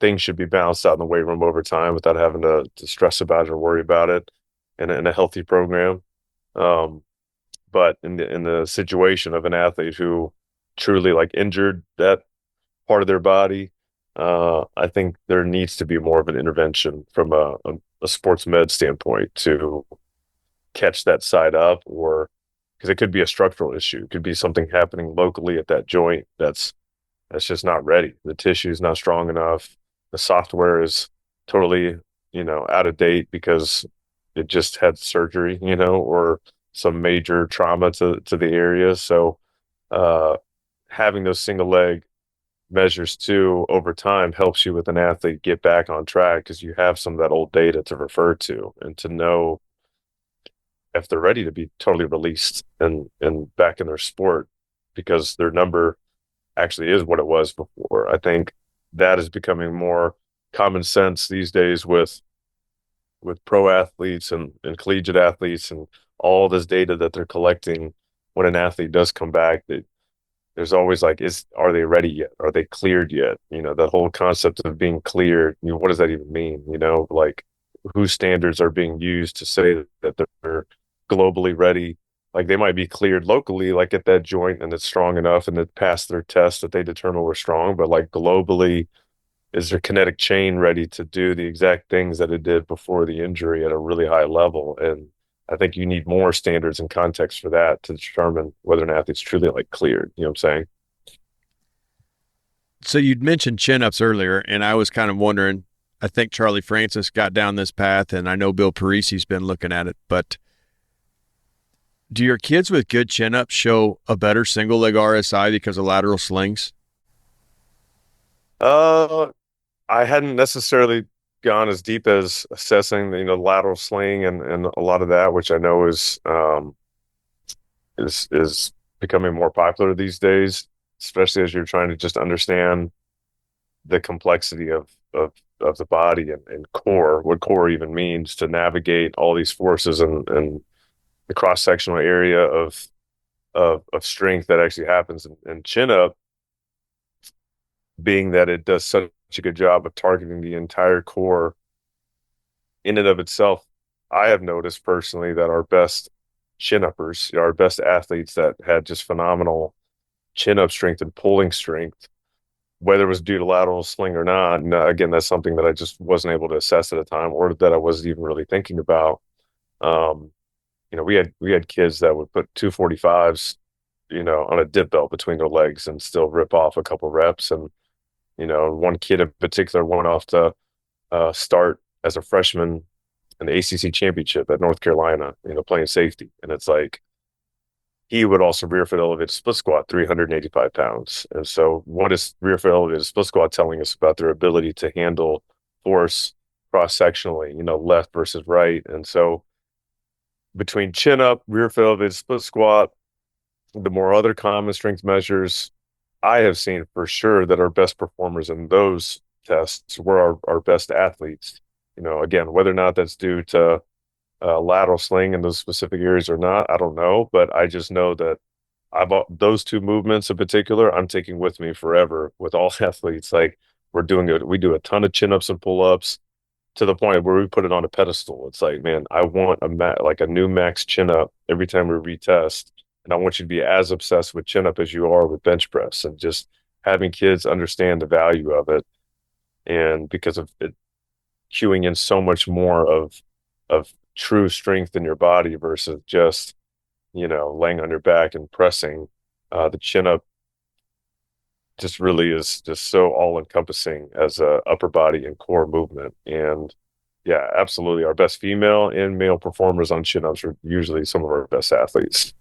Things should be balanced out in the weight room over time without having to stress about it or worry about it in a healthy program. Um, but in the situation of an athlete who truly like injured that part of their body, I think there needs to be more of an intervention from a sports med standpoint to catch that side up, or because it could be a structural issue, it could be something happening locally at that joint that's just not ready. The tissue is not strong enough. The software is totally, out of date because it just had surgery, or some major trauma to the area. So, uh, having those single leg measures too over time helps you with an athlete get back on track because you have some of that old data to refer to and to know if they're ready to be totally released and back in their sport because their number actually is what it was before. I think that is becoming more common sense these days with pro athletes and collegiate athletes and all this data that they're collecting when an athlete does come back. There's always like, are they ready yet? Are they cleared yet? That whole concept of being cleared, what does that even mean? Like whose standards are being used to say that they're globally ready? Like they might be cleared locally, like at that joint, and it's strong enough and it passed their test that they determine we're strong, but like globally, is their kinetic chain ready to do the exact things that it did before the injury at a really high level? And I think you need more standards and context for that to determine whether an athlete's truly like cleared. You know what I'm saying? So you'd mentioned chin ups earlier, and I was kind of wondering. I think Charlie Francis got down this path, and I know Bill Parisi's been looking at it. But do your kids with good chin ups show a better single leg RSI because of lateral slings? Uh, I hadn't necessarily gone as deep as assessing, lateral sling and a lot of that, which I know is becoming more popular these days, especially as you're trying to just understand the complexity of the body and core, what core even means to navigate all these forces and the cross sectional area of strength that actually happens in chin up, being that it does such a good job of targeting the entire core in and of itself. I have noticed personally that our best chin uppers, our best athletes that had just phenomenal chin up strength and pulling strength, whether it was due to lateral sling or not. And again, that's something that I just wasn't able to assess at the time or that I wasn't even really thinking about. Um, we had kids that would put 245s, on a dip belt between their legs and still rip off a couple reps. And, one kid in particular went off to start as a freshman in the ACC championship at North Carolina, playing safety. And it's like, he would also rear foot elevated split squat 385 pounds. And so, what is rear foot elevated split squat telling us about their ability to handle force cross sectionally, left versus right? And so, between chin up, rear foot elevated split squat, the more other common strength measures, I have seen for sure that our best performers in those tests, we're our best athletes. Again, whether or not that's due to lateral sling in those specific areas or not, I don't know. But I just know that those two movements in particular, I'm taking with me forever with all athletes. Like we do a ton of chin ups and pull ups to the point where we put it on a pedestal. It's like, man, I want like a new max chin up every time we retest, and I want you to be as obsessed with chin up as you are with bench press, and just having kids understand the value of it, and because of it cueing in so much more of true strength in your body versus just laying on your back and pressing. The chin up just really is just so all encompassing as a upper body and core movement. And yeah, absolutely. Our best female and male performers on chin ups are usually some of our best athletes.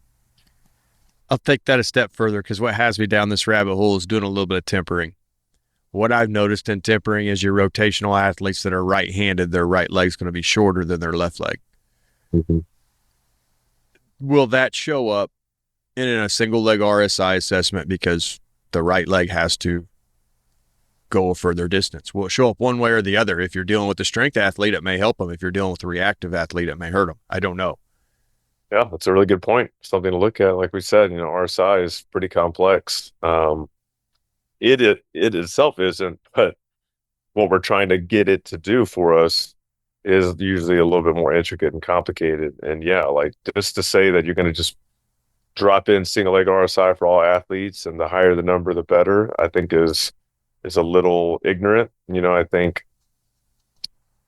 I'll take that a step further because what has me down this rabbit hole is doing a little bit of tempering. What I've noticed in tempering is your rotational athletes that are right-handed, their right leg's going to be shorter than their left leg. Mm-hmm. Will that show up in a single leg RSI assessment because the right leg has to go a further distance? Will it show up one way or the other? If you're dealing with a strength athlete, it may help them. If you're dealing with a reactive athlete, it may hurt them. I don't know. Yeah, that's a really good point. Something to look at. Like we said, RSI is pretty complex. It itself isn't, but what we're trying to get it to do for us is usually a little bit more intricate and complicated. And yeah, like just to say that you're going to just drop in single leg RSI for all athletes and the higher the number, the better, I think is a little ignorant. I think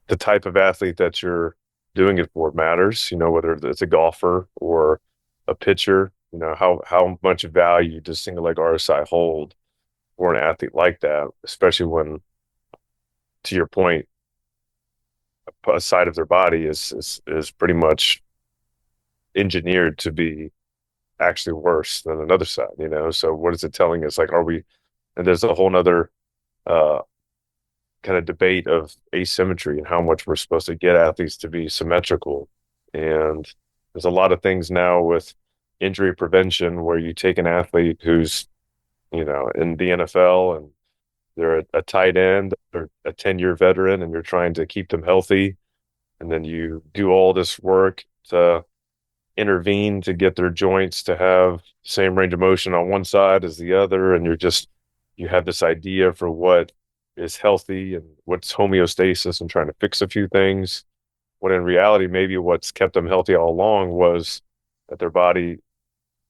the type of athlete that you're doing it for matters, whether it's a golfer or a pitcher, how much value does single leg RSI hold for an athlete like that, especially when, to your point, a side of their body is pretty much engineered to be actually worse than another side. So what is it telling us? Like, and there's a whole nother uh, kind of debate of asymmetry and how much we're supposed to get athletes to be symmetrical. And there's a lot of things now with injury prevention where you take an athlete who's, in the NFL and they're a tight end or a 10-year veteran and you're trying to keep them healthy. And then you do all this work to intervene to get their joints to have same range of motion on one side as the other. And you have this idea for what is healthy and what's homeostasis and trying to fix a few things. When in reality, maybe what's kept them healthy all along was that their body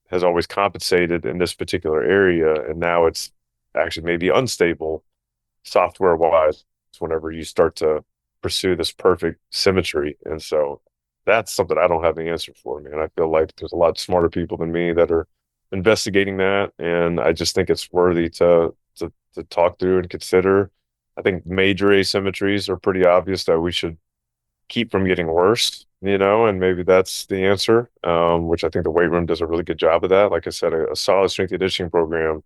has always compensated in this particular area. And now it's actually maybe unstable software wise whenever you start to pursue this perfect symmetry. And so that's something I don't have the answer for, man. I feel like there's a lot smarter people than me that are investigating that. And I just think it's worthy to talk through and consider. I think major asymmetries are pretty obvious that we should keep from getting worse, and maybe that's the answer, which I think the weight room does a really good job of that. Like I said, a solid strength conditioning program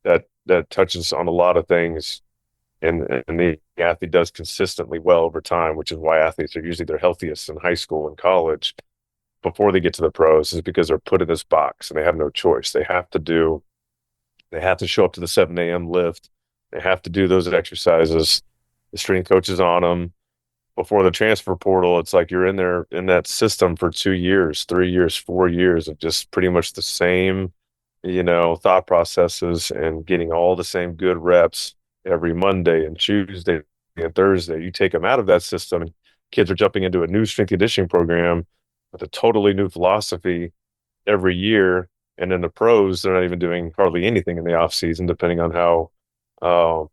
that touches on a lot of things and the athlete does consistently well over time, which is why athletes are usually their healthiest in high school and college before they get to the pros, is because they're put in this box and they have no choice. They have to show up to the 7 a.m. lift. They have to do those exercises. The strength coach is on them. Before the transfer portal, it's like you're in there in that system for 2 years, 3 years, 4 years of just pretty much the same, thought processes and getting all the same good reps every Monday and Tuesday and Thursday. You take them out of that system, and kids are jumping into a new strength conditioning program with a totally new philosophy every year. And in the pros, they're not even doing hardly anything in the off season, depending on how, uh,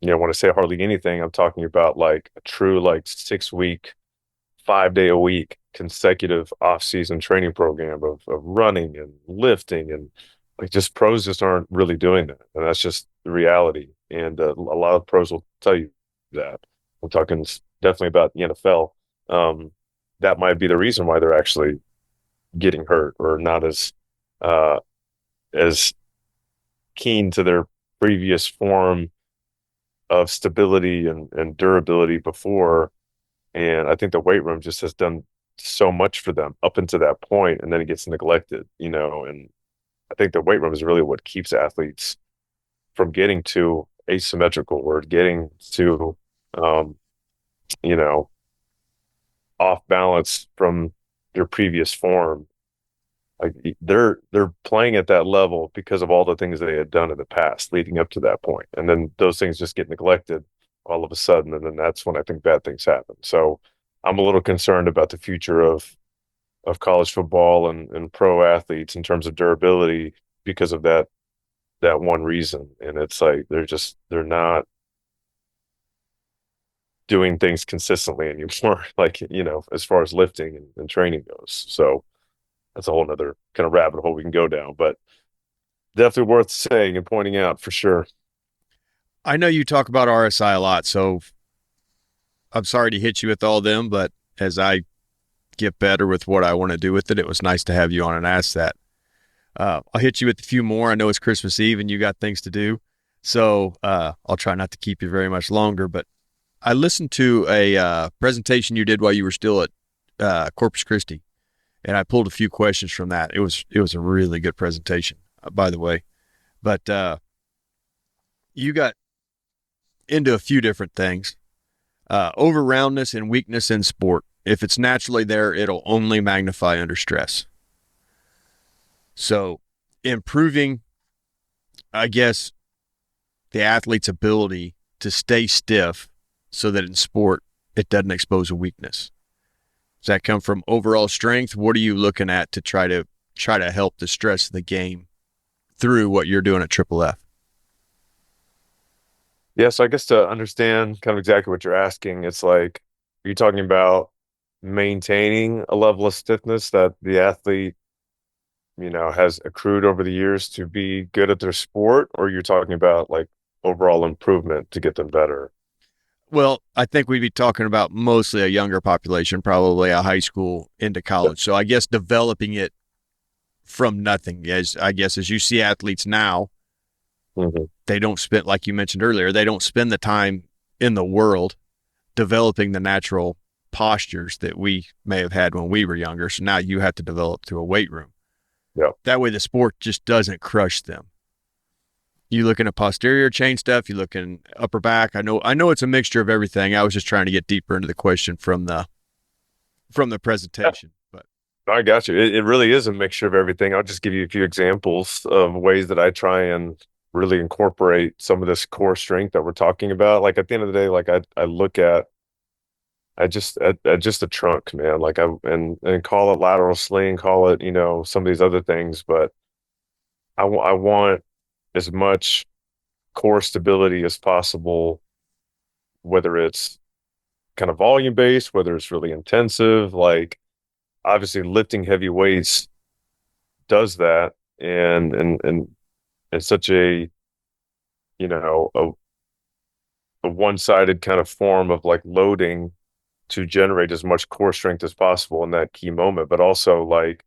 when I say hardly anything, I'm talking about like a true like 6 week, 5 day a week consecutive off season training program of running and lifting and like just pros just aren't really doing that. And that's just the reality. And a lot of pros will tell you that. I'm talking definitely about the NFL. That might be the reason why they're actually getting hurt or not uh, as keen to their previous form of stability and durability before. And I think the weight room just has done so much for them up until that point, and then it gets neglected, and I think the weight room is really what keeps athletes from getting to asymmetrical. We're getting to, um, you know, off balance from your previous form. Like they're playing at that level because of all the things they had done in the past leading up to that point. And then those things just get neglected all of a sudden. And then that's when I think bad things happen. So I'm a little concerned about the future of college football and pro athletes in terms of durability because of that one reason. And it's like they're not doing things consistently anymore, like, as far as lifting and training goes. So that's a whole nother kind of rabbit hole we can go down, but definitely worth saying and pointing out for sure. I know you talk about RSI a lot, so I'm sorry to hit you with all them, but as I get better with what I want to do with it, it was nice to have you on and ask that. I'll hit you with a few more. I know it's Christmas Eve and you got things to do, so I'll try not to keep you very much longer. But I listened to a presentation you did while you were still at Corpus Christie, and I pulled a few questions from that. It was a really good presentation, by the way. But you got into a few different things. Over roundness and weakness in sport. If it's naturally there, it'll only magnify under stress. So improving, I guess, the athlete's ability to stay stiff so that in sport it doesn't expose a weakness. Does that come from overall strength? What are you looking at to try to help the stress of the game through what you're doing at Triple F? Yeah, so I guess to understand kind of exactly what you're asking, it's like, are you talking about maintaining a level of stiffness that the athlete, has accrued over the years to be good at their sport, or you're talking about like overall improvement to get them better? Well, I think we'd be talking about mostly a younger population, probably a high school into college. So I guess developing it from nothing. As you see athletes now, Hmm. they don't spend, like you mentioned earlier, they don't spend the time in the world developing the natural postures that we may have had when we were younger. So now you have to develop through a weight room. Yeah. That way the sport just doesn't crush them. You looking at posterior chain stuff, you looking upper back. I know it's a mixture of everything. I was just trying to get deeper into the question from the Yeah, presentation. But I got you. It really is a mixture of everything. I'll just give you a few examples of ways that I try and really incorporate some of this core strength that we're talking about. Like at the end of the day, like I look at just the trunk, man. Like and call it lateral sling, call it, some of these other things, but I want as much core stability as possible, whether it's kind of volume based, whether it's really intensive. Like obviously lifting heavy weights does that, and it's such you know a, a one-sided kind of form of like loading to generate as much core strength as possible in that key moment. But also like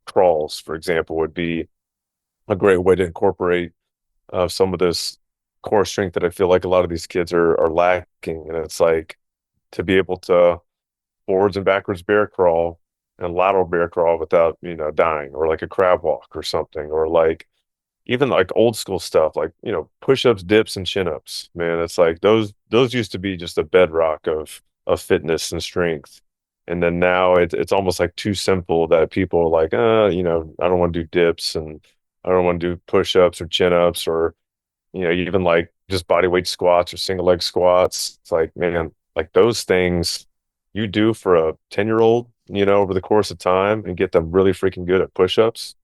crawls, for example, would be a great way to incorporate some of this core strength that I feel like a lot of these kids are lacking. And it's like to be able to forwards and backwards bear crawl and lateral bear crawl without, dying, or like a crab walk or something, or like even like old school stuff, like, push-ups, dips, and chin-ups, man. It's like those used to be just a bedrock of fitness and strength. And then now it's almost like too simple that people are like, I don't want to do dips, and I don't want to do push-ups or chin-ups, or, even like just body weight squats or single leg squats. It's like, man, like those things you do for a 10-year-old, over the course of time and get them really freaking good at push-ups.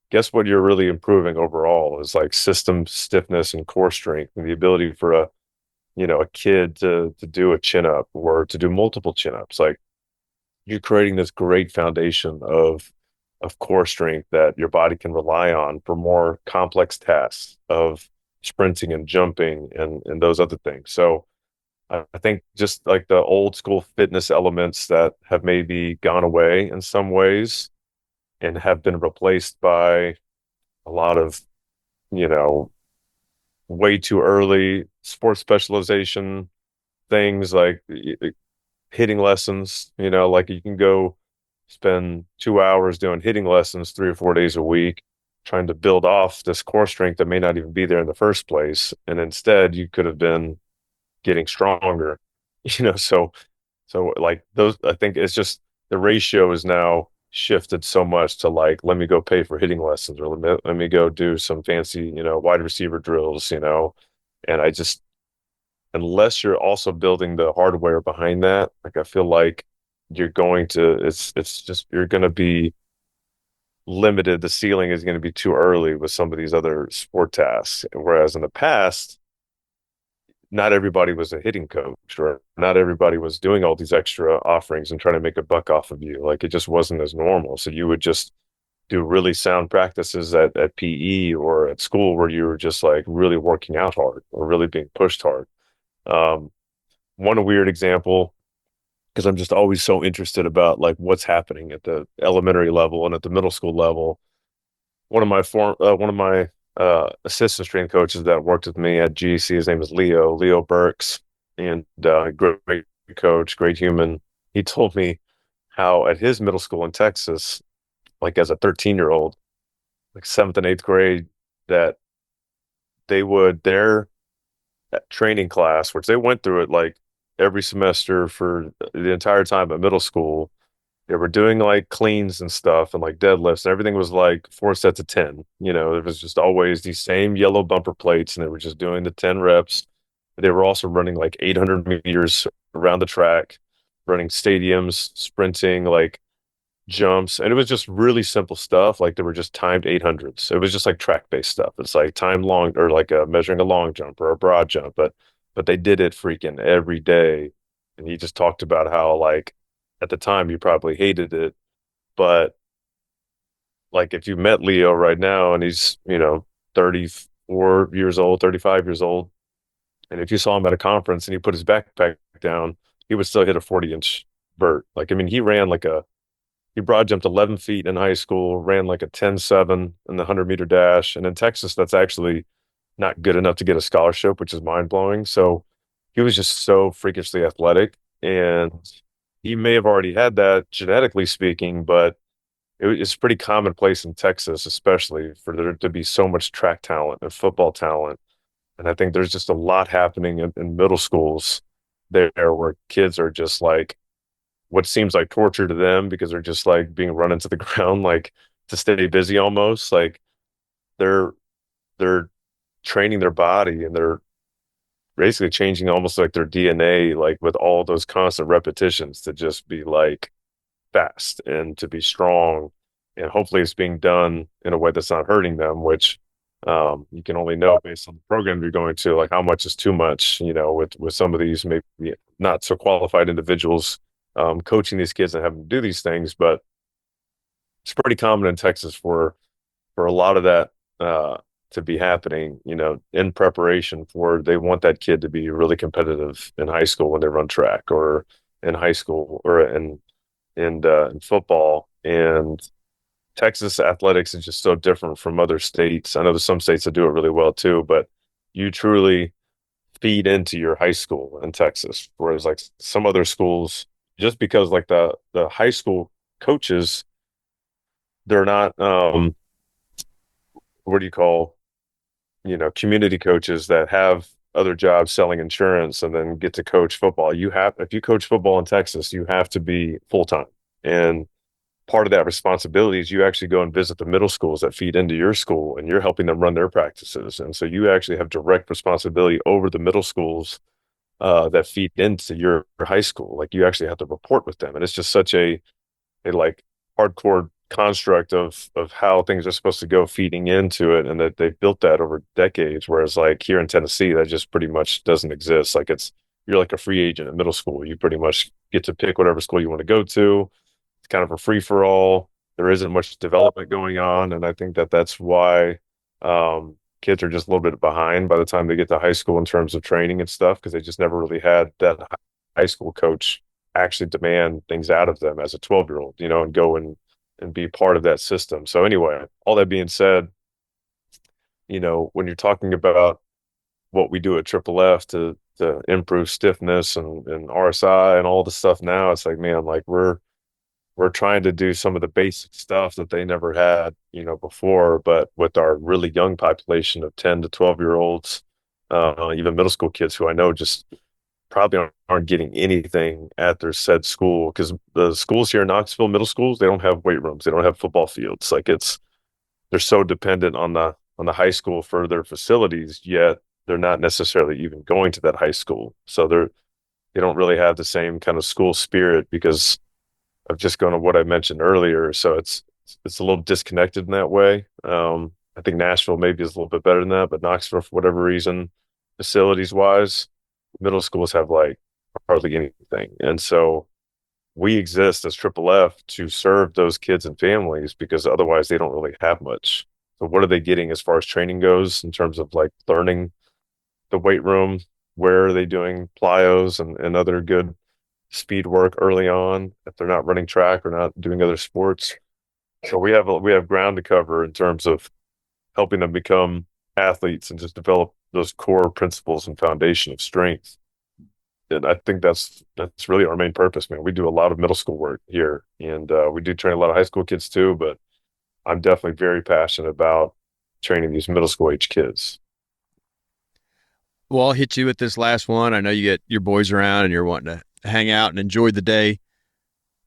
Guess what you're really improving overall is like system stiffness and core strength, and the ability for a kid to do a chin up or to do multiple chin ups. Like you're creating this great foundation of core strength that your body can rely on for more complex tasks of sprinting and jumping and those other things. So I think just like the old school fitness elements that have maybe gone away in some ways and have been replaced by a lot of, you know, way too early sports specialization things, like hitting lessons, like you can go spend 2 hours doing hitting lessons 3 or 4 days a week, trying to build off this core strength that may not even be there in the first place. And instead you could have been getting stronger, so like those, I think it's just the ratio is now shifted so much to like, let me go pay for hitting lessons or let me go do some fancy, wide receiver drills, and I just, unless you're also building the hardware behind that, like I feel like it's just, you're going to be limited. The ceiling is going to be too early with some of these other sport tasks. Whereas in the past, not everybody was a hitting coach or not everybody was doing all these extra offerings and trying to make a buck off of you. Like it just wasn't as normal. So you would just do really sound practices at PE or at school where you were just like really working out hard or really being pushed hard. Um, One weird example, because I'm just always so interested about like what's happening at the elementary level and at the middle school level. One of my assistant strength coaches that worked with me at GC, his name is Leo Burks, and great coach, great human. He told me how at his middle school in Texas, like as a 13-year-old, like seventh and eighth grade, that their training class, which they went through it like every semester for the entire time at middle school. They were doing like cleans and stuff and like deadlifts, and everything was like 4 sets of 10. It was just always these same yellow bumper plates, and they were just doing the 10 reps. They were also running like 800 meters around the track, running stadiums, sprinting, like jumps. And it was just really simple stuff. Like they were just timed 800s. It was just like track based stuff. It's like time long or like measuring a long jump or a broad jump, but they did it freaking every day. And he just talked about how like at the time you probably hated it, but like if you met Leo right now and he's, 34 years old, 35 years old, and if you saw him at a conference and he put his backpack down, he would still hit a 40-inch vert. Like, I mean, he broad jumped 11 feet in high school, ran like a 10.7 in the 100-meter dash. And in Texas, that's actually not good enough to get a scholarship, which is mind blowing. So he was just so freakishly athletic. And he may have already had that genetically speaking, but it's pretty commonplace in Texas, especially for there to be so much track talent and football talent. And I think there's just a lot happening in middle schools there where kids are just like what seems like torture to them because they're just like being run into the ground, like to stay busy almost. Like they're they're training their body and they're basically changing almost like their DNA, like with all those constant repetitions to just be like fast and to be strong. And hopefully it's being done in a way that's not hurting them, which you can only know based on the program you're going to, like how much is too much, with some of these maybe not so qualified individuals coaching these kids and having to do these things. But it's pretty common in Texas for a lot of that to be happening, in preparation for they want that kid to be really competitive in high school when they run track or in high school or in football. And Texas athletics is just so different from other states. I know there's some states that do it really well too, but you truly feed into your high school in Texas. Whereas like some other schools, just because like the high school coaches, they're not what do you call, community coaches that have other jobs selling insurance and then get to coach football. If you coach football in Texas, you have to be full time. And part of that responsibility is you actually go and visit the middle schools that feed into your school and you're helping them run their practices. And so you actually have direct responsibility over the middle schools that feed into your high school. Like you actually have to report with them. And it's just such a like hardcore construct of how things are supposed to go feeding into it and that they've built that over decades. Whereas like here in Tennessee, that just pretty much doesn't exist. Like you're like a free agent in middle school. You pretty much get to pick whatever school you want to go to. It's kind of a free for all. There isn't much development going on. And I think that that's why kids are just a little bit behind by the time they get to high school in terms of training and stuff, because they just never really had that high school coach actually demand things out of them as a 12-year-old, and go and be part of that system. So anyway, all that being said, when you're talking about what we do at Triple F to improve stiffness and RSI and all the stuff now, it's like, man, like we're trying to do some of the basic stuff that they never had, before, but with our really young population of 10 to 12-year olds, even middle school kids who I know just probably aren't getting anything at their said school because the schools here in Knoxville, middle schools, they don't have weight rooms, they don't have football fields. Like they're so dependent on the high school for their facilities, yet they're not necessarily even going to that high school. So they don't really have the same kind of school spirit because of just going to what I mentioned earlier. So it's a little disconnected in that way. I think Nashville maybe is a little bit better than that, but Knoxville, for whatever reason, facilities wise, middle schools have like hardly anything. And so we exist as Triple F to serve those kids and families because otherwise they don't really have much. So what are they getting as far as training goes in terms of like learning the weight room? Where are they doing plyos and other good speed work early on if they're not running track or not doing other sports? So we have ground to cover in terms of helping them become athletes and just develop those core principles and foundation of strength. And I think that's really our main purpose, man. We do a lot of middle school work here, and we do train a lot of high school kids too. But I'm definitely very passionate about training these middle school age kids. Well, I'll hit you with this last one. I know you get your boys around and you're wanting to hang out and enjoy the day.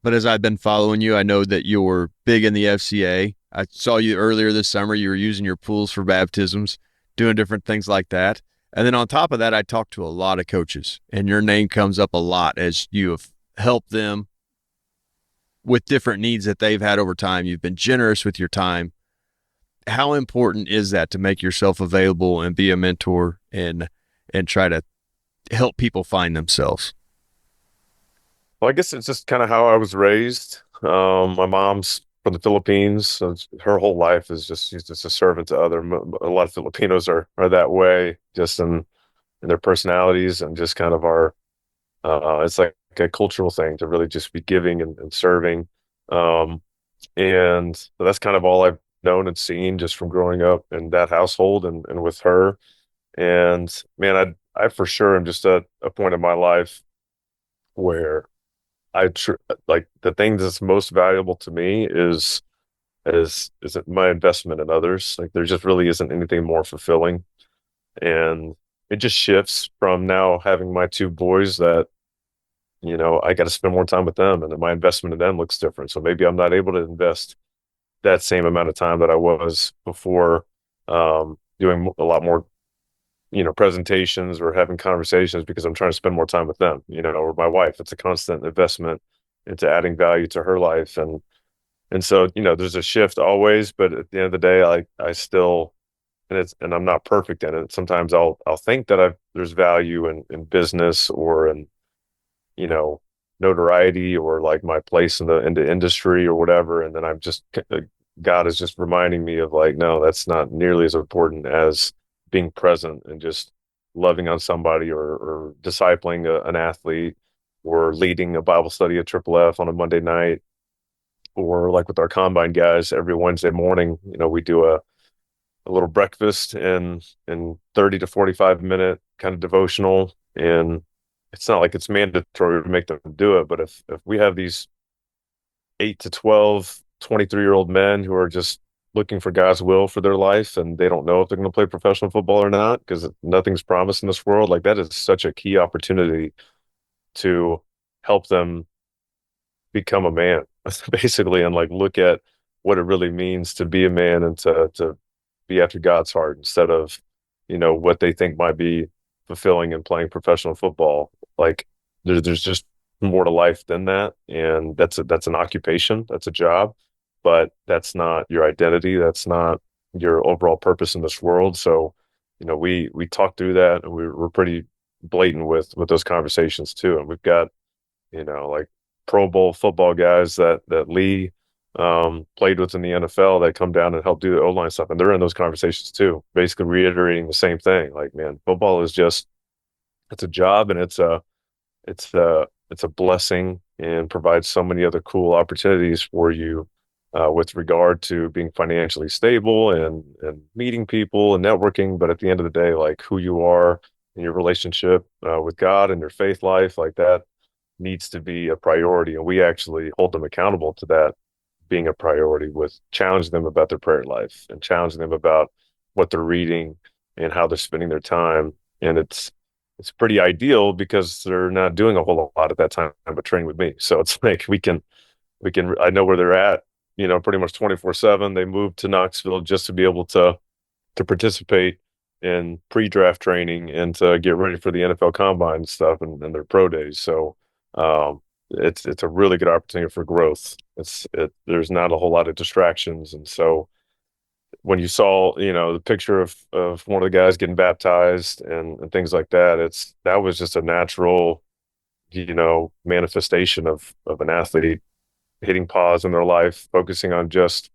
But as I've been following you, I know that you're big in the FCA. I saw you earlier this summer. You were using your pools for baptisms, doing different things like that. And then on top of that, I talked to a lot of coaches, and your name comes up a lot as you have helped them with different needs that they've had over time. You've been generous with your time. How important is that to make yourself available and be a mentor and try to help people find themselves? Well, I guess it's just kind of how I was raised. My mom's from the Philippines, so her whole life is just she's just a servant to other. A lot of Filipinos are that way, just in their personalities and just kind of our. It's like a cultural thing to really just be giving and serving. Um, and so that's kind of all I've known and seen just from growing up in that household and with her. And man, I for sure am just at a point in my life where like the thing that's most valuable to me is my investment in others. Like there just really isn't anything more fulfilling. And it just shifts from now having my two boys that, I got to spend more time with them and then my investment in them looks different. So maybe I'm not able to invest that same amount of time that I was before, doing a lot more, presentations or having conversations because I'm trying to spend more time with them, or my wife. It's a constant investment into adding value to her life. And so, there's a shift always, but at the end of the day, I still, and I'm not perfect in it. Sometimes I'll think that there's value in business or in, you know, notoriety or like my place in the industry or whatever. And then God is just reminding me of like, no, that's not nearly as important as being present and just loving on somebody or discipling an athlete or leading a Bible study at Triple F on a Monday night or like with our combine guys every Wednesday morning, we do a little breakfast and 30 to 45-minute kind of devotional. And it's not like it's mandatory to make them do it, but if we have these 8 to 12, 23-year-old men who are just looking for God's will for their life and they don't know if they're going to play professional football or not because nothing's promised in this world, like that is such a key opportunity to help them become a man basically and like look at what it really means to be a man and to be after God's heart instead of what they think might be fulfilling in playing professional football. Like there's just more to life than that, and that's an occupation, that's a job, but that's not your identity, that's not your overall purpose in this world. So we talk through that and we're pretty blatant with those conversations too, and we've got like Pro Bowl football guys that Lee played with in the NFL that come down and help do the O-line stuff. And they're in those conversations too, basically reiterating the same thing. Like, man, football is just, it's a job and it's a blessing and provides so many other cool opportunities for you with regard to being financially stable and meeting people and networking. But at the end of the day, like who you are in your relationship with God and your faith life, like that, needs to be a priority, and we actually hold them accountable to that being a priority with challenging them about their prayer life and challenging them about what they're reading and how they're spending their time. And it's pretty ideal because they're not doing a whole lot at that time but training with me. So it's like we can I know where they're at, pretty much 24/7. They moved to Knoxville just to be able to participate in pre-draft training and to get ready for the NFL Combine and stuff and their pro days. So it's a really good opportunity for growth. There's not a whole lot of distractions, and so when you saw the picture of one of the guys getting baptized and things like that, that was just a natural manifestation of an athlete hitting pause in their life, focusing on just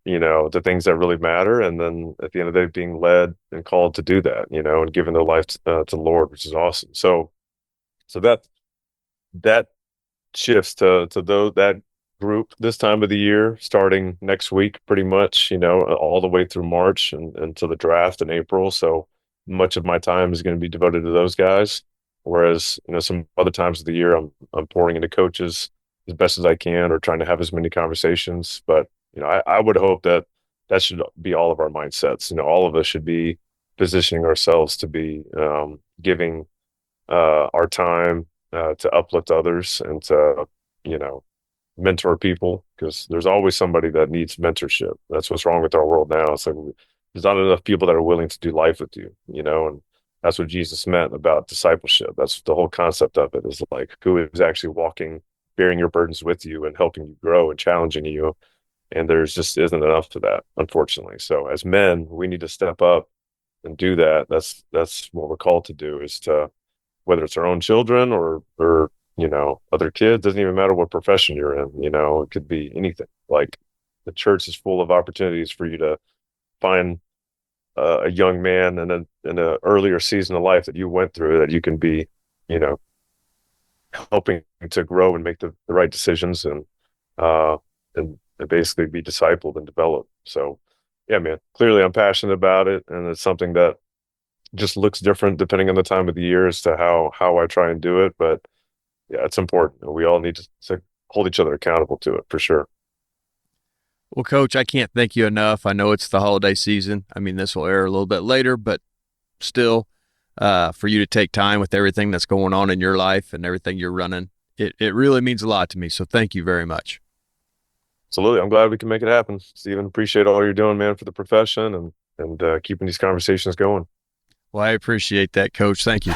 the things that really matter. And then at the end of the day, being led and called to do that, and giving their life to the Lord, which is awesome. So that shifts to that group this time of the year, starting next week, pretty much, all the way through March and to the draft in April. So much of my time is going to be devoted to those guys. Whereas, some other times of the year, I'm pouring into coaches as best as I can, or trying to have as many conversations. But I would hope that should be all of our mindsets. All of us should be positioning ourselves to be giving our time to uplift others and to, mentor people, because there's always somebody that needs mentorship. That's what's wrong with our world now. It's like there's not enough people that are willing to do life with you, and that's what Jesus meant about discipleship. That's the whole concept of it, is like who is actually walking, bearing your burdens with you and helping you grow and challenging you. And there's just isn't enough to that, unfortunately. So as men, we need to step up and do that. That's what we're called to do, is to, whether it's our own children or other kids, doesn't even matter what profession you're in, it could be anything. Like the church is full of opportunities for you to find a young man in an earlier season of life that you went through, that you can be, you know, helping to grow and make the right decisions uh and basically be discipled and developed. So yeah, man, clearly I'm passionate about it, and it's something that just looks different depending on the time of the year as to how I try and do it. But yeah, it's important. We all need to hold each other accountable to it, for sure. Well, Coach, I can't thank you enough. I know it's the holiday season. I mean, this will air a little bit later, but still, for you to take time with everything that's going on in your life and everything you're running, it really means a lot to me. So thank you very much. Absolutely. I'm glad we can make it happen. Stephen, appreciate all you're doing, man, for the profession and keeping these conversations going. Well, I appreciate that, Coach. Thank you.